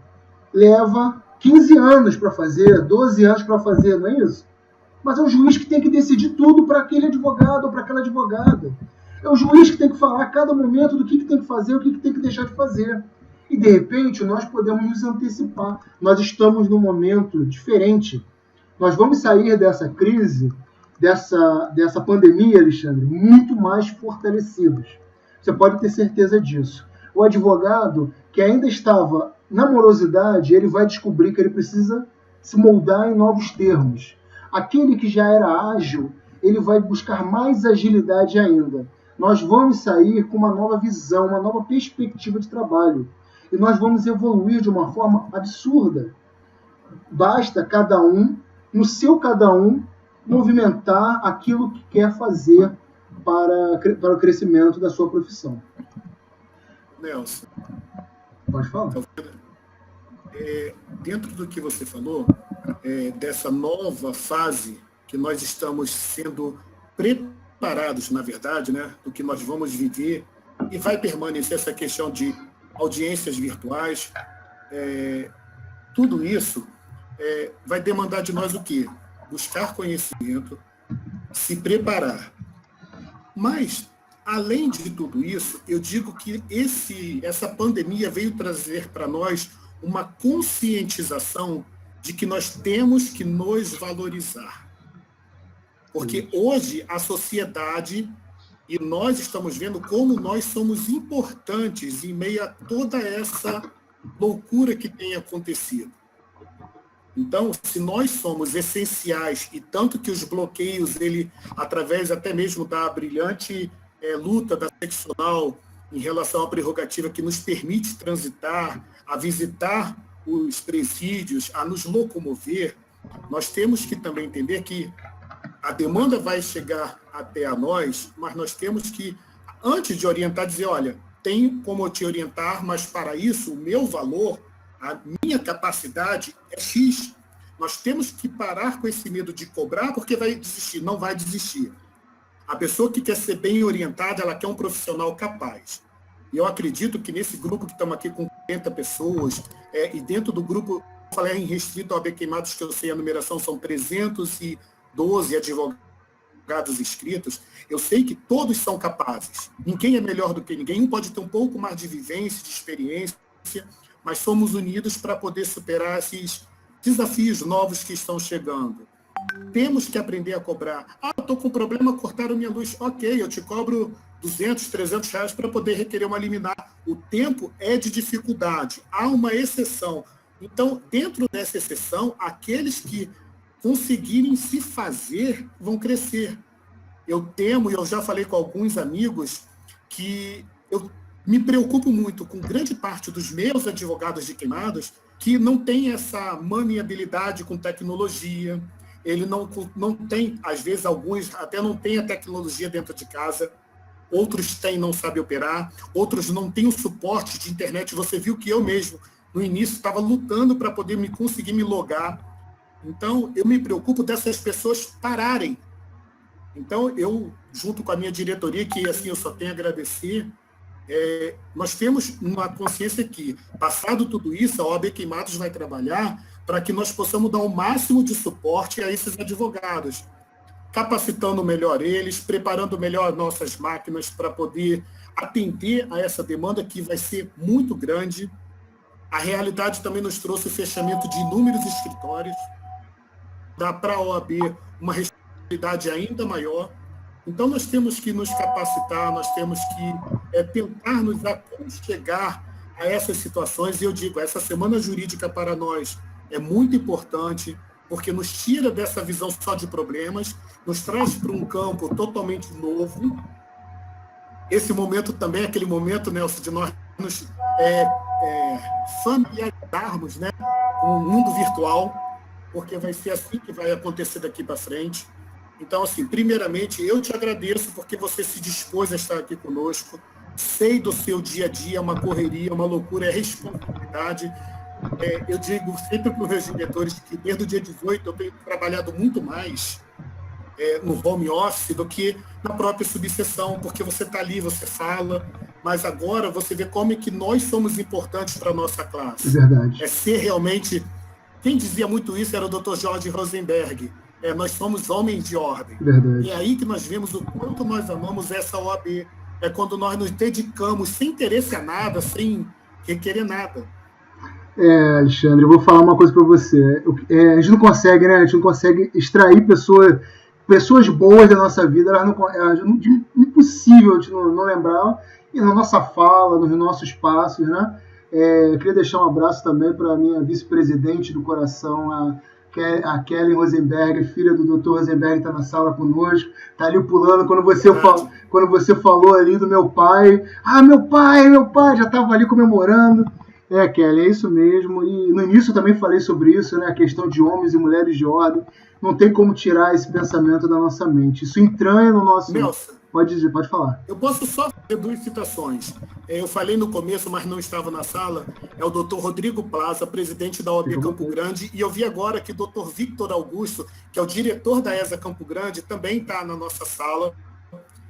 leva 15 anos para fazer, 12 anos para fazer, não é isso? Mas é o juiz que tem que decidir tudo para aquele advogado ou para aquela advogada. É o juiz que tem que falar a cada momento do que tem que fazer, o que tem que deixar de fazer. E, de repente, nós podemos nos antecipar. Nós estamos num momento diferente. Nós vamos sair dessa crise, dessa pandemia, Alexandre, muito mais fortalecidos. Você pode ter certeza disso. O advogado que ainda estava na morosidade, ele vai descobrir que ele precisa se moldar em novos termos. Aquele que já era ágil, ele vai buscar mais agilidade ainda. Nós vamos sair com uma nova visão, uma nova perspectiva de trabalho. E nós vamos evoluir de uma forma absurda. Basta cada um, no seu cada um, movimentar aquilo que quer fazer para o crescimento da sua profissão. Nelson. Pode falar. Dentro do que você falou, dessa nova fase que nós estamos sendo preparados, na verdade, né, do que nós vamos viver, e vai permanecer essa questão de audiências virtuais, tudo isso vai demandar de nós o quê? Buscar conhecimento, se preparar. Mas, além de tudo isso, eu digo que essa pandemia veio trazer para nós uma conscientização de que nós temos que nos valorizar. Porque hoje a sociedade, e nós estamos vendo como nós somos importantes em meio a toda essa loucura que tem acontecido. Então, se nós somos essenciais, e tanto que os bloqueios, através até mesmo da brilhante luta da seccional em relação à prerrogativa que nos permite transitar, a visitar os presídios, a nos locomover, nós temos que também entender que a demanda vai chegar até a nós, mas nós temos que, antes de orientar, dizer, olha, tenho como te orientar, mas para isso o meu valor, a minha capacidade é X. Nós temos que parar com esse medo de cobrar, porque vai desistir. Não vai desistir. A pessoa que quer ser bem orientada, ela quer um profissional capaz. E eu acredito que nesse grupo que estamos aqui com 40 pessoas, e dentro do grupo, eu falei em restrito ao AB Queimados, que eu sei a numeração são 312 advogados inscritos, eu sei que todos são capazes. Ninguém é melhor do que ninguém, um pode ter um pouco mais de vivência, de experiência, mas somos unidos para poder superar esses desafios novos que estão chegando. Temos que aprender a cobrar. Eu estou com problema, cortaram minha luz. Ok, eu te cobro 200, 300 reais para poder requerer uma liminar. O tempo é de dificuldade. Há uma exceção. Então, dentro dessa exceção, aqueles que conseguirem se fazer vão crescer. Eu temo, e eu já falei com alguns amigos, que eu me preocupo muito com grande parte dos meus advogados de queimados que não tem essa maniabilidade com tecnologia. Ele não tem, às vezes, alguns até não têm a tecnologia dentro de casa, outros têm, não sabem operar, outros não têm o suporte de internet. Você viu que eu mesmo, no início, estava lutando para poder conseguir me logar. Então, eu me preocupo dessas pessoas pararem Então, eu, junto com a minha diretoria, que assim eu só tenho a agradecer, nós temos uma consciência que, passado tudo isso, a OAB Queimados vai trabalhar para que nós possamos dar o máximo de suporte a esses advogados, capacitando melhor eles, preparando melhor nossas máquinas para poder atender a essa demanda que vai ser muito grande. A realidade também nos trouxe o fechamento de inúmeros escritórios, dá para a OAB uma responsabilidade ainda maior. Então, nós temos que nos capacitar, nós temos que tentar nos aconchegar a essas situações. E eu digo, essa semana jurídica para nós é muito importante, porque nos tira dessa visão só de problemas, nos traz para um campo totalmente novo. Esse momento também é aquele momento, Nelson, de nós nos familiarizarmos, né, com o mundo virtual, porque vai ser assim que vai acontecer daqui para frente. Então, assim, primeiramente, eu te agradeço porque você se dispôs a estar aqui conosco. Sei do seu dia a dia, uma correria, uma loucura, é responsabilidade. Eu digo sempre para os meus diretores que desde o dia 18 eu tenho trabalhado muito mais no home office do que na própria subseção, porque você está ali, você fala, mas agora você vê como é que nós somos importantes para a nossa classe. É verdade. É ser realmente... Quem dizia muito isso era o Dr. Jorge Rosenberg. Nós somos homens de ordem. Verdade. E é aí que nós vemos o quanto nós amamos essa OAB. É quando nós nos dedicamos sem interesse a nada, sem requerer nada. Alexandre, eu vou falar uma coisa para você. A gente não consegue, né? A gente não consegue extrair pessoas boas da nossa vida. É impossível a gente não lembrar. E na nossa fala, nos nossos passos, né? Eu queria deixar um abraço também para a minha vice-presidente do coração, a Kelly Rosenberg, filha do Dr. Rosenberg, está na sala conosco, está ali pulando. Quando você falou ali do meu pai, meu pai, já estava ali comemorando. Kelly, é isso mesmo. E no início eu também falei sobre isso, né? A questão de homens e mulheres de ordem. Não tem como tirar esse pensamento da nossa mente. Isso entranha no nosso... Nelson, pode falar. Eu posso só fazer 2 citações. Eu falei no começo, mas não estava na sala. É o Dr. Rodrigo Plaza, presidente da OAB Campo Grande. E eu vi agora que o Dr. Victor Augusto, que é o diretor da ESA Campo Grande, também está na nossa sala.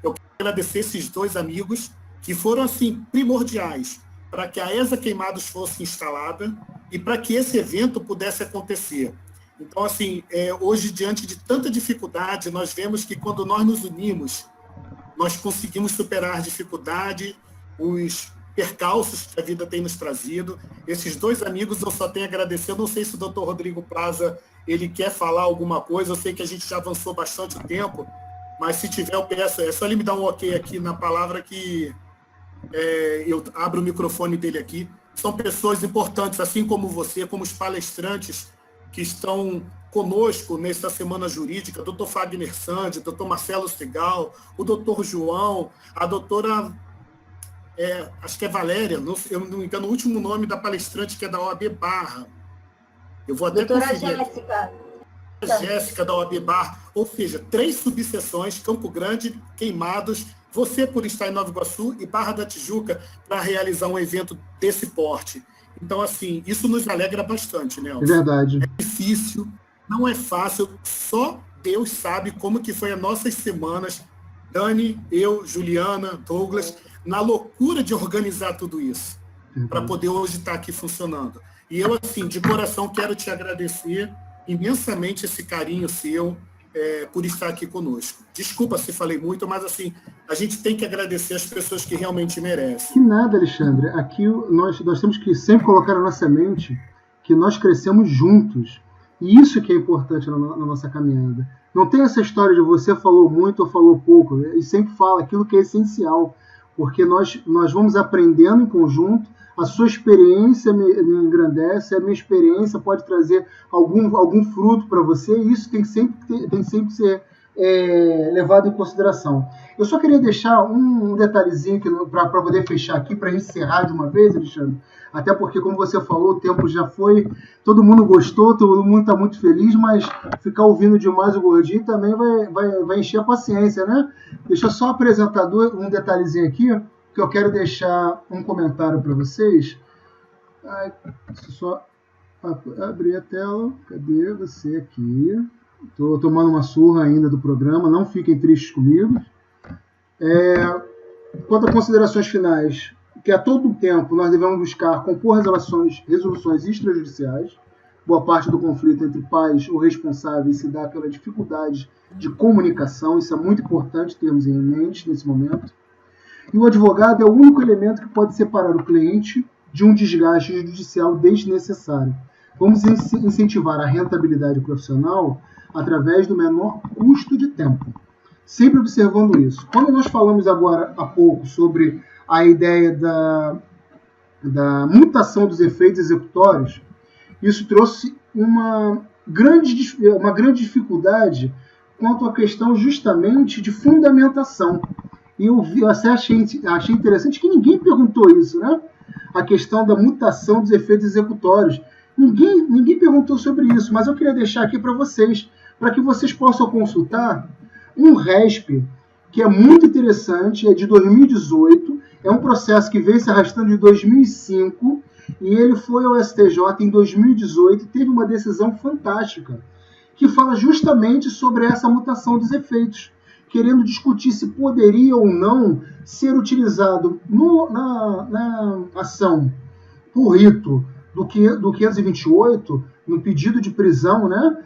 Eu quero agradecer esses 2 amigos que foram, assim, primordiais para que a ESA Queimados fosse instalada e para que esse evento pudesse acontecer. Então, assim, hoje, diante de tanta dificuldade, nós vemos que quando nós nos unimos, nós conseguimos superar a dificuldade, os percalços que a vida tem nos trazido. Esses 2 amigos eu só tenho a agradecer. Eu não sei se o Dr. Rodrigo Plaza ele quer falar alguma coisa. Eu sei que a gente já avançou bastante tempo, mas se tiver, eu peço. É só ele me dar um ok aqui na palavra que eu abro o microfone dele aqui. São pessoas importantes, assim como você, como os palestrantes que estão conosco nessa semana jurídica, Dr. Fagner Sandi, Dr. Marcelo Segal, o Dr. João, a doutora, acho que é Valéria, eu não me engano, o último nome da palestrante que é da OAB Barra. Eu vou até doutora conferir. Jéssica da OAB Barra, ou seja, 3 subseções, Campo Grande, Queimados, você por estar em Nova Iguaçu e Barra da Tijuca para realizar um evento desse porte. Então, assim, isso nos alegra bastante, Nelson. É verdade. É difícil, não é fácil, só Deus sabe como que foi as nossas semanas, Dani, eu, Juliana, Douglas, na loucura de organizar tudo isso, para poder hoje estar aqui funcionando. E eu, assim, de coração, quero te agradecer imensamente esse carinho seu por estar aqui conosco. Desculpa se falei muito, mas, assim, a gente tem que agradecer as pessoas que realmente merecem. Que nada, Alexandre. Aqui nós temos que sempre colocar na nossa mente que nós crescemos juntos. E isso que é importante na nossa caminhada. Não tem essa história de você falou muito ou falou pouco. E sempre fala aquilo que é essencial. Porque nós vamos aprendendo em conjunto. A sua experiência me engrandece, a minha experiência pode trazer algum fruto para você. E isso tem sempre que ser levado em consideração. Eu só queria deixar um detalhezinho para poder fechar aqui, para encerrar de uma vez, Alexandre. Até porque, como você falou, o tempo já foi, todo mundo gostou, todo mundo está muito feliz, mas ficar ouvindo demais o Gordinho também vai encher a paciência, né? Deixa eu só apresentar um detalhezinho aqui, que eu quero deixar um comentário para vocês. Deixa eu só abrir a tela. Cadê você aqui? Estou tomando uma surra ainda do programa, não fiquem tristes comigo. Quanto a considerações finais, que a todo tempo nós devemos buscar compor resoluções extrajudiciais. Boa parte do conflito entre pais ou responsáveis se dá pela dificuldade de comunicação, isso é muito importante termos em mente nesse momento. E o advogado é o único elemento que pode separar o cliente de um desgaste judicial desnecessário. Vamos incentivar a rentabilidade profissional através do menor custo de tempo. Sempre observando isso. Quando nós falamos agora há pouco sobre a ideia da mutação dos efeitos executórios, isso trouxe uma grande dificuldade quanto à questão justamente de fundamentação. E eu achei interessante que ninguém perguntou isso, né? A questão da mutação dos efeitos executórios. Ninguém perguntou sobre isso, mas eu queria deixar aqui para que vocês possam consultar um RESP, que é muito interessante, é de 2018, é um processo que vem se arrastando de 2005, e ele foi ao STJ em 2018 e teve uma decisão fantástica, que fala justamente sobre essa mutação dos efeitos, querendo discutir se poderia ou não ser utilizado na ação por rito do 528, no pedido de prisão, né,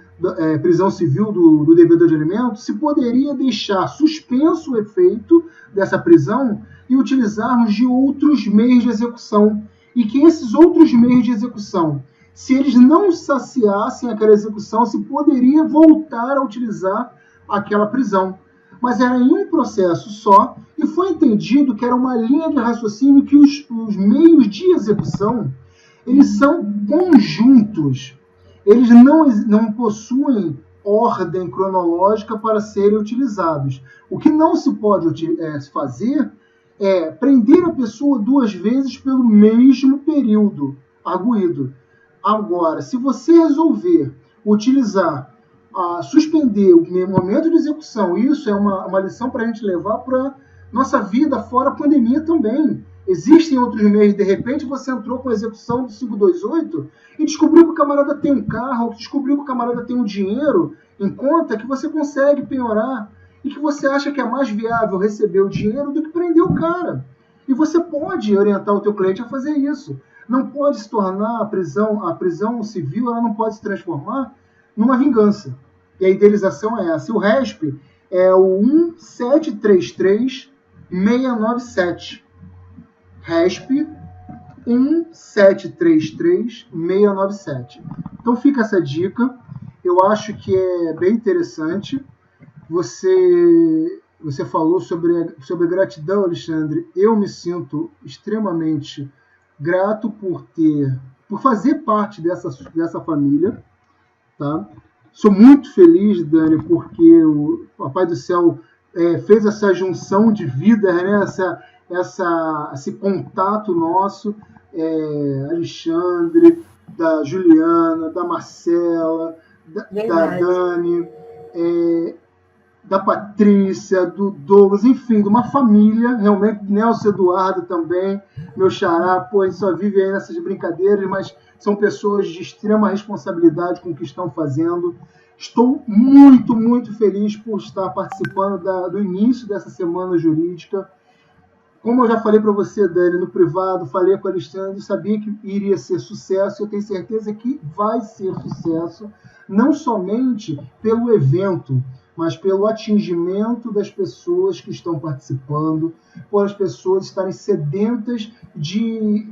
prisão civil do devedor de alimentos, se poderia deixar suspenso o efeito dessa prisão e utilizarmos de outros meios de execução. E que esses outros meios de execução, se eles não saciassem aquela execução, se poderia voltar a utilizar aquela prisão. Mas era em um processo só, e foi entendido que era uma linha de raciocínio que os meios de execução, eles são conjuntos. Eles não possuem ordem cronológica para serem utilizados. O que não se pode fazer é prender a pessoa 2 vezes pelo mesmo período arguído. Agora, se você resolver utilizar, suspender o momento de execução, isso é uma lição para a gente levar para nossa vida fora a pandemia também. Existem outros meios, de repente você entrou com a execução do 528 e descobriu que o camarada tem um carro, descobriu que o camarada tem um dinheiro em conta que você consegue penhorar e que você acha que é mais viável receber o dinheiro do que prender o cara. E você pode orientar o teu cliente a fazer isso. Não pode se tornar a prisão civil, ela não pode se transformar numa vingança. E a idealização é essa. E o RESP é o 1733697. RESP 1733697. Então fica essa dica. Eu acho que é bem interessante. Você falou sobre gratidão, Alexandre. Eu me sinto extremamente grato por fazer parte dessa família. Tá? Sou muito feliz, Dani, porque o Papai do Céu fez essa junção de vida, né? Esse contato nosso, Alexandre, da Juliana, da Marcela, da Dani, da Patrícia, do Douglas, enfim, de uma família, realmente, Nelson Eduardo também, meu xará, a gente só vive aí nessas brincadeiras, mas são pessoas de extrema responsabilidade com o que estão fazendo. Estou muito, muito feliz por estar participando do início dessa semana jurídica. Como eu já falei para você, Dani, no privado, falei com o Alexandre, sabia que iria ser sucesso, eu tenho certeza que vai ser sucesso, não somente pelo evento, mas pelo atingimento das pessoas que estão participando, por as pessoas estarem sedentas de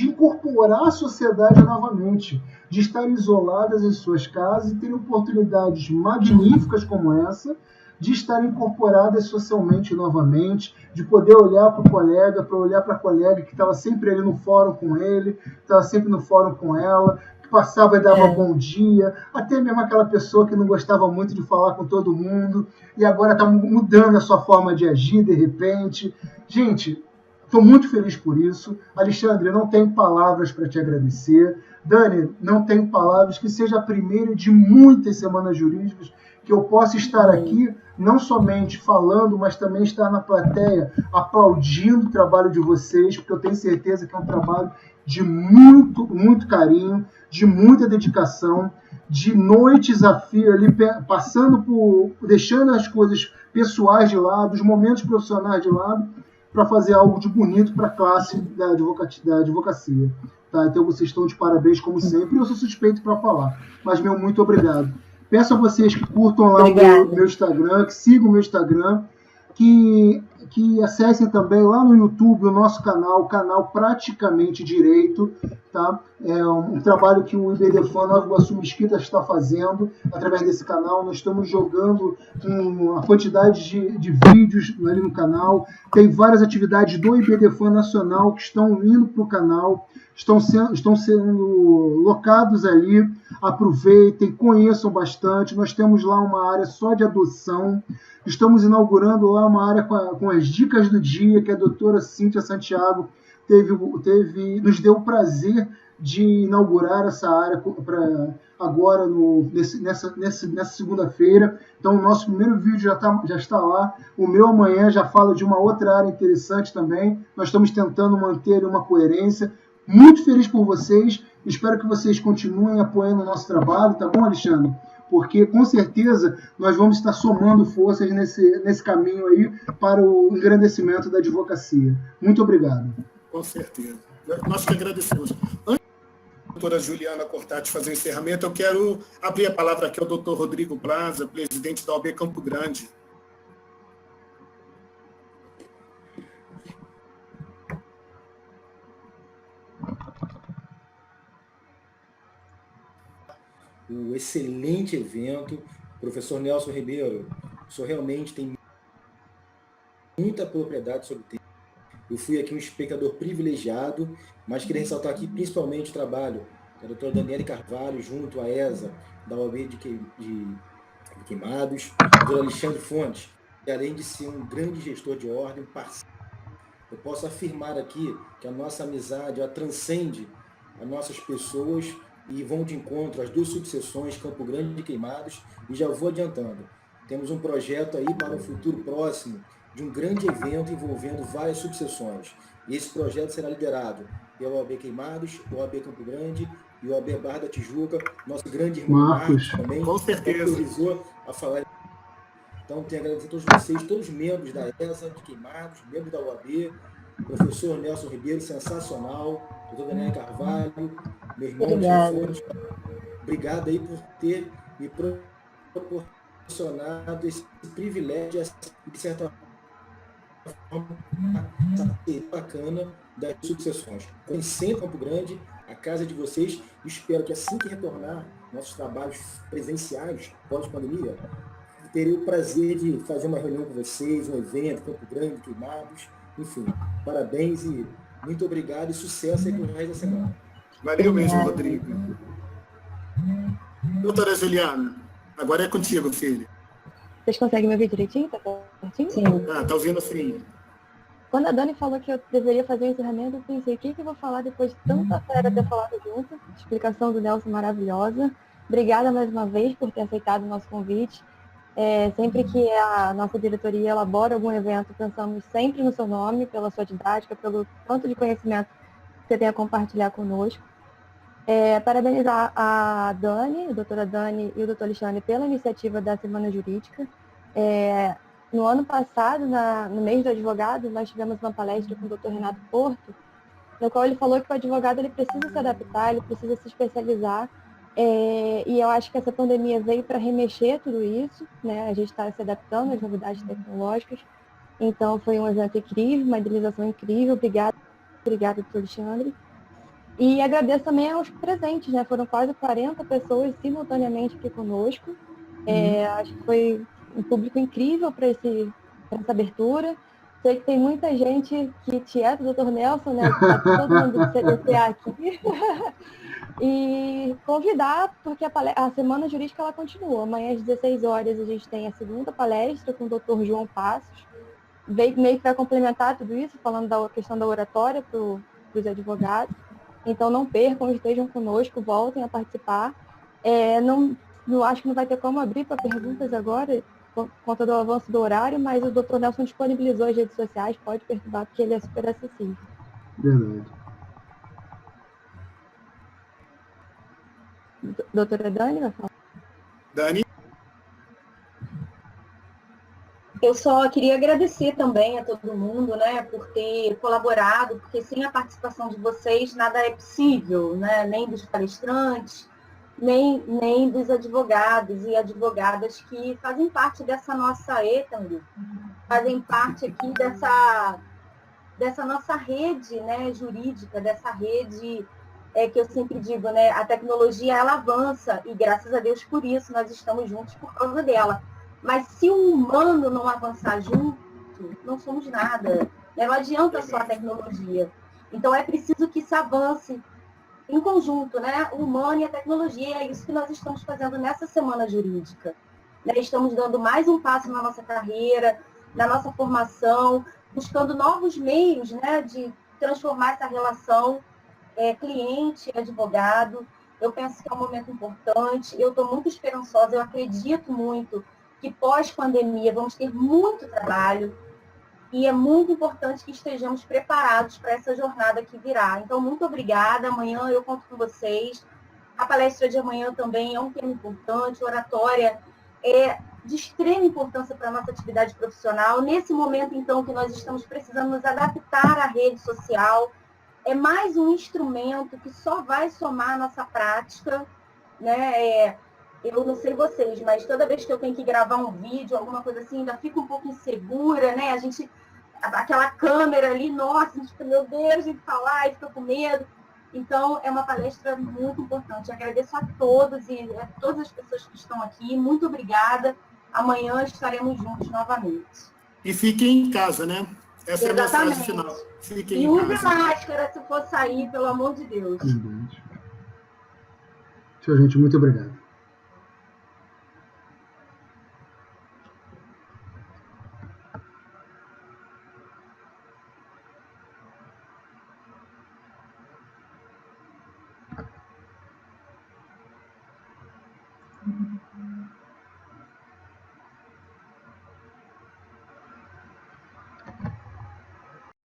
incorporar a sociedade novamente, de estarem isoladas em suas casas e terem oportunidades magníficas como essa, de estarem incorporadas socialmente novamente, de poder olhar para o colega, para olhar para a colega que estava sempre ali no fórum com ele, estava sempre no fórum com ela, que passava e dava bom dia, até mesmo aquela pessoa que não gostava muito de falar com todo mundo, e agora está mudando a sua forma de agir de repente. Gente, estou muito feliz por isso. Alexandre, não tenho palavras para te agradecer. Dani, não tenho palavras, que seja a primeira de muitas semanas jurídicas que eu possa estar aqui, não somente falando, mas também estar na plateia aplaudindo o trabalho de vocês, porque eu tenho certeza que é um trabalho de muito, muito carinho, de muita dedicação, de noites a fio ali, passando por, deixando as coisas pessoais de lado, os momentos profissionais de lado, para fazer algo de bonito para a classe da advocacia. Tá? Então vocês estão de parabéns, como sempre, e eu sou suspeito para falar, mas meu muito obrigado. Peço a vocês que curtam lá o meu Instagram, que sigam o meu Instagram, que acessem também lá no YouTube o nosso canal Praticamente Direito, tá? É um trabalho que o IBDFAN Nova Iguaçu Mesquita está fazendo através desse canal. Nós estamos jogando uma quantidade de vídeos ali no canal. Tem várias atividades do IBDFAN Nacional que estão indo para o canal, estão sendo locados ali. Aproveitem, conheçam bastante. Nós temos lá uma área só de adoção. Estamos inaugurando lá uma área com as dicas do dia, que a doutora Cíntia Santiago nos deu o prazer de inaugurar essa área agora, nessa segunda-feira. Então, o nosso primeiro vídeo já está lá. O meu amanhã já fala de uma outra área interessante também. Nós estamos tentando manter uma coerência. Muito feliz por vocês. Espero que vocês continuem apoiando o nosso trabalho, tá bom, Alexandre? Porque, com certeza, nós vamos estar somando forças nesse caminho aí para o engrandecimento da advocacia. Muito obrigado. Com certeza. Nós que agradecemos. Antes da doutora Juliana Cortati fazer o encerramento, eu quero abrir a palavra aqui ao doutor Rodrigo Plaza, presidente da OAB Campo Grande. O excelente evento. Professor Nelson Ribeiro, o senhor realmente tem muita propriedade sobre o tema. Eu fui aqui um espectador privilegiado, mas queria ressaltar aqui principalmente o trabalho da doutora Daniele Carvalho, junto à ESA, da OAB de Queimados, do doutor Alexandre Fontes, que além de ser um grande gestor de ordem, parceiro, eu posso afirmar aqui que a nossa amizade ela transcende as nossas pessoas e vão de encontro às duas subseções, Campo Grande e Queimados, e já vou adiantando. Temos um projeto aí para o futuro próximo de um grande evento envolvendo várias subseções. E esse projeto será liderado pela OAB Queimados, OAB Campo Grande e OAB Barra da Tijuca, nosso grande irmão Marcos também, com certeza, autorizou a falar. Então, tenho a agradecer a todos vocês, todos os membros da ESA, de Queimados, membros da OAB, professor Nelson Ribeiro, sensacional, doutor Daniel Carvalho, meu irmão Fontes. Obrigado aí por ter me proporcionado esse privilégio e, de certa forma, bacana das sucessões. Conhecendo Campo Grande, a casa de vocês, espero que assim que retornar nossos trabalhos presenciais, pós-pandemia, terei o prazer de fazer uma reunião com vocês, um evento, Campo Grande, Queimados, enfim, parabéns e muito obrigado e sucesso aí com o resto da semana. Valeu mesmo, Rodrigo. Doutora Juliana, agora é contigo, filho. Vocês conseguem me ouvir direitinho? Tá certinho? Sim. Tá ouvindo assim. Quando a Dani falou que eu deveria fazer o encerramento, eu pensei, o que eu vou falar depois de tanta fera ter falado junto? Explicação do Nelson maravilhosa. Obrigada mais uma vez por ter aceitado o nosso convite. Sempre que a nossa diretoria elabora algum evento, pensamos sempre no seu nome, pela sua didática, pelo quanto de conhecimento que você tem a compartilhar conosco. Parabenizar a Dani, a doutora Dani e o doutor Alexandre pela iniciativa da Semana Jurídica. No ano passado, no mês do advogado, nós tivemos uma palestra com o doutor Renato Porto, no qual ele falou que o advogado ele precisa se adaptar, ele precisa se especializar. E eu acho que essa pandemia veio para remexer tudo isso, né? A gente está se adaptando às novidades tecnológicas. Então, foi um evento incrível, uma idealização incrível. Obrigada, doutor Alexandre. E agradeço também aos presentes, né? Foram quase 40 pessoas simultaneamente aqui conosco. Acho que foi um público incrível para essa abertura. Sei que tem muita gente que tieto, doutor Nelson, né? Tá todo mundo do CDCA aqui. E convidar, porque a Semana Jurídica ela continua. Amanhã às 16 horas a gente tem a segunda palestra com o doutor João Passos. Meio que vai complementar tudo isso, falando da questão da oratória para os advogados. Então não percam, estejam conosco, voltem a participar. Não acho que não vai ter como abrir para perguntas agora, por conta do avanço do horário, mas o doutor Nelson disponibilizou as redes sociais, pode perturbar, porque ele é super acessível. Verdade. Doutora Dani vai falar? Dani? Eu só queria agradecer também a todo mundo, né, por ter colaborado, porque sem a participação de vocês nada é possível, né, nem dos palestrantes, nem dos advogados e advogadas que fazem parte dessa nossa ETANG, fazem parte aqui dessa nossa rede, né, jurídica, dessa rede que eu sempre digo, né, a tecnologia ela avança e graças a Deus por isso nós estamos juntos por causa dela. Mas se o humano não avançar junto, não somos nada. Né? Não adianta só a tecnologia. Então é preciso que se avance em conjunto, né? O humano e a tecnologia. E é isso que nós estamos fazendo nessa semana jurídica. Né? Estamos dando mais um passo na nossa carreira, na nossa formação, buscando novos meios, né, de transformar essa relação cliente e advogado. Eu penso que é um momento importante. Eu estou muito esperançosa, eu acredito muito que pós-pandemia vamos ter muito trabalho e é muito importante que estejamos preparados para essa jornada que virá. Então, muito obrigada. Amanhã eu conto com vocês. A palestra de amanhã também é um tema importante. Oratória é de extrema importância para a nossa atividade profissional. Nesse momento, então, que nós estamos precisando nos adaptar à rede social, é mais um instrumento que só vai somar a nossa prática, né? Eu não sei vocês, mas toda vez que eu tenho que gravar um vídeo, alguma coisa assim, ainda fico um pouco insegura, né? Aquela câmera ali, nossa, a gente fica, meu Deus, a gente falar e fica com medo. Então, é uma palestra muito importante. Eu agradeço a todos e a todas as pessoas que estão aqui. Muito obrigada. Amanhã estaremos juntos novamente. E fiquem em casa, né? Essa Exatamente. É a mensagem final. Fiquem E em use casa. máscara se for sair, pelo amor de Deus. Tchau, gente. Muito obrigado.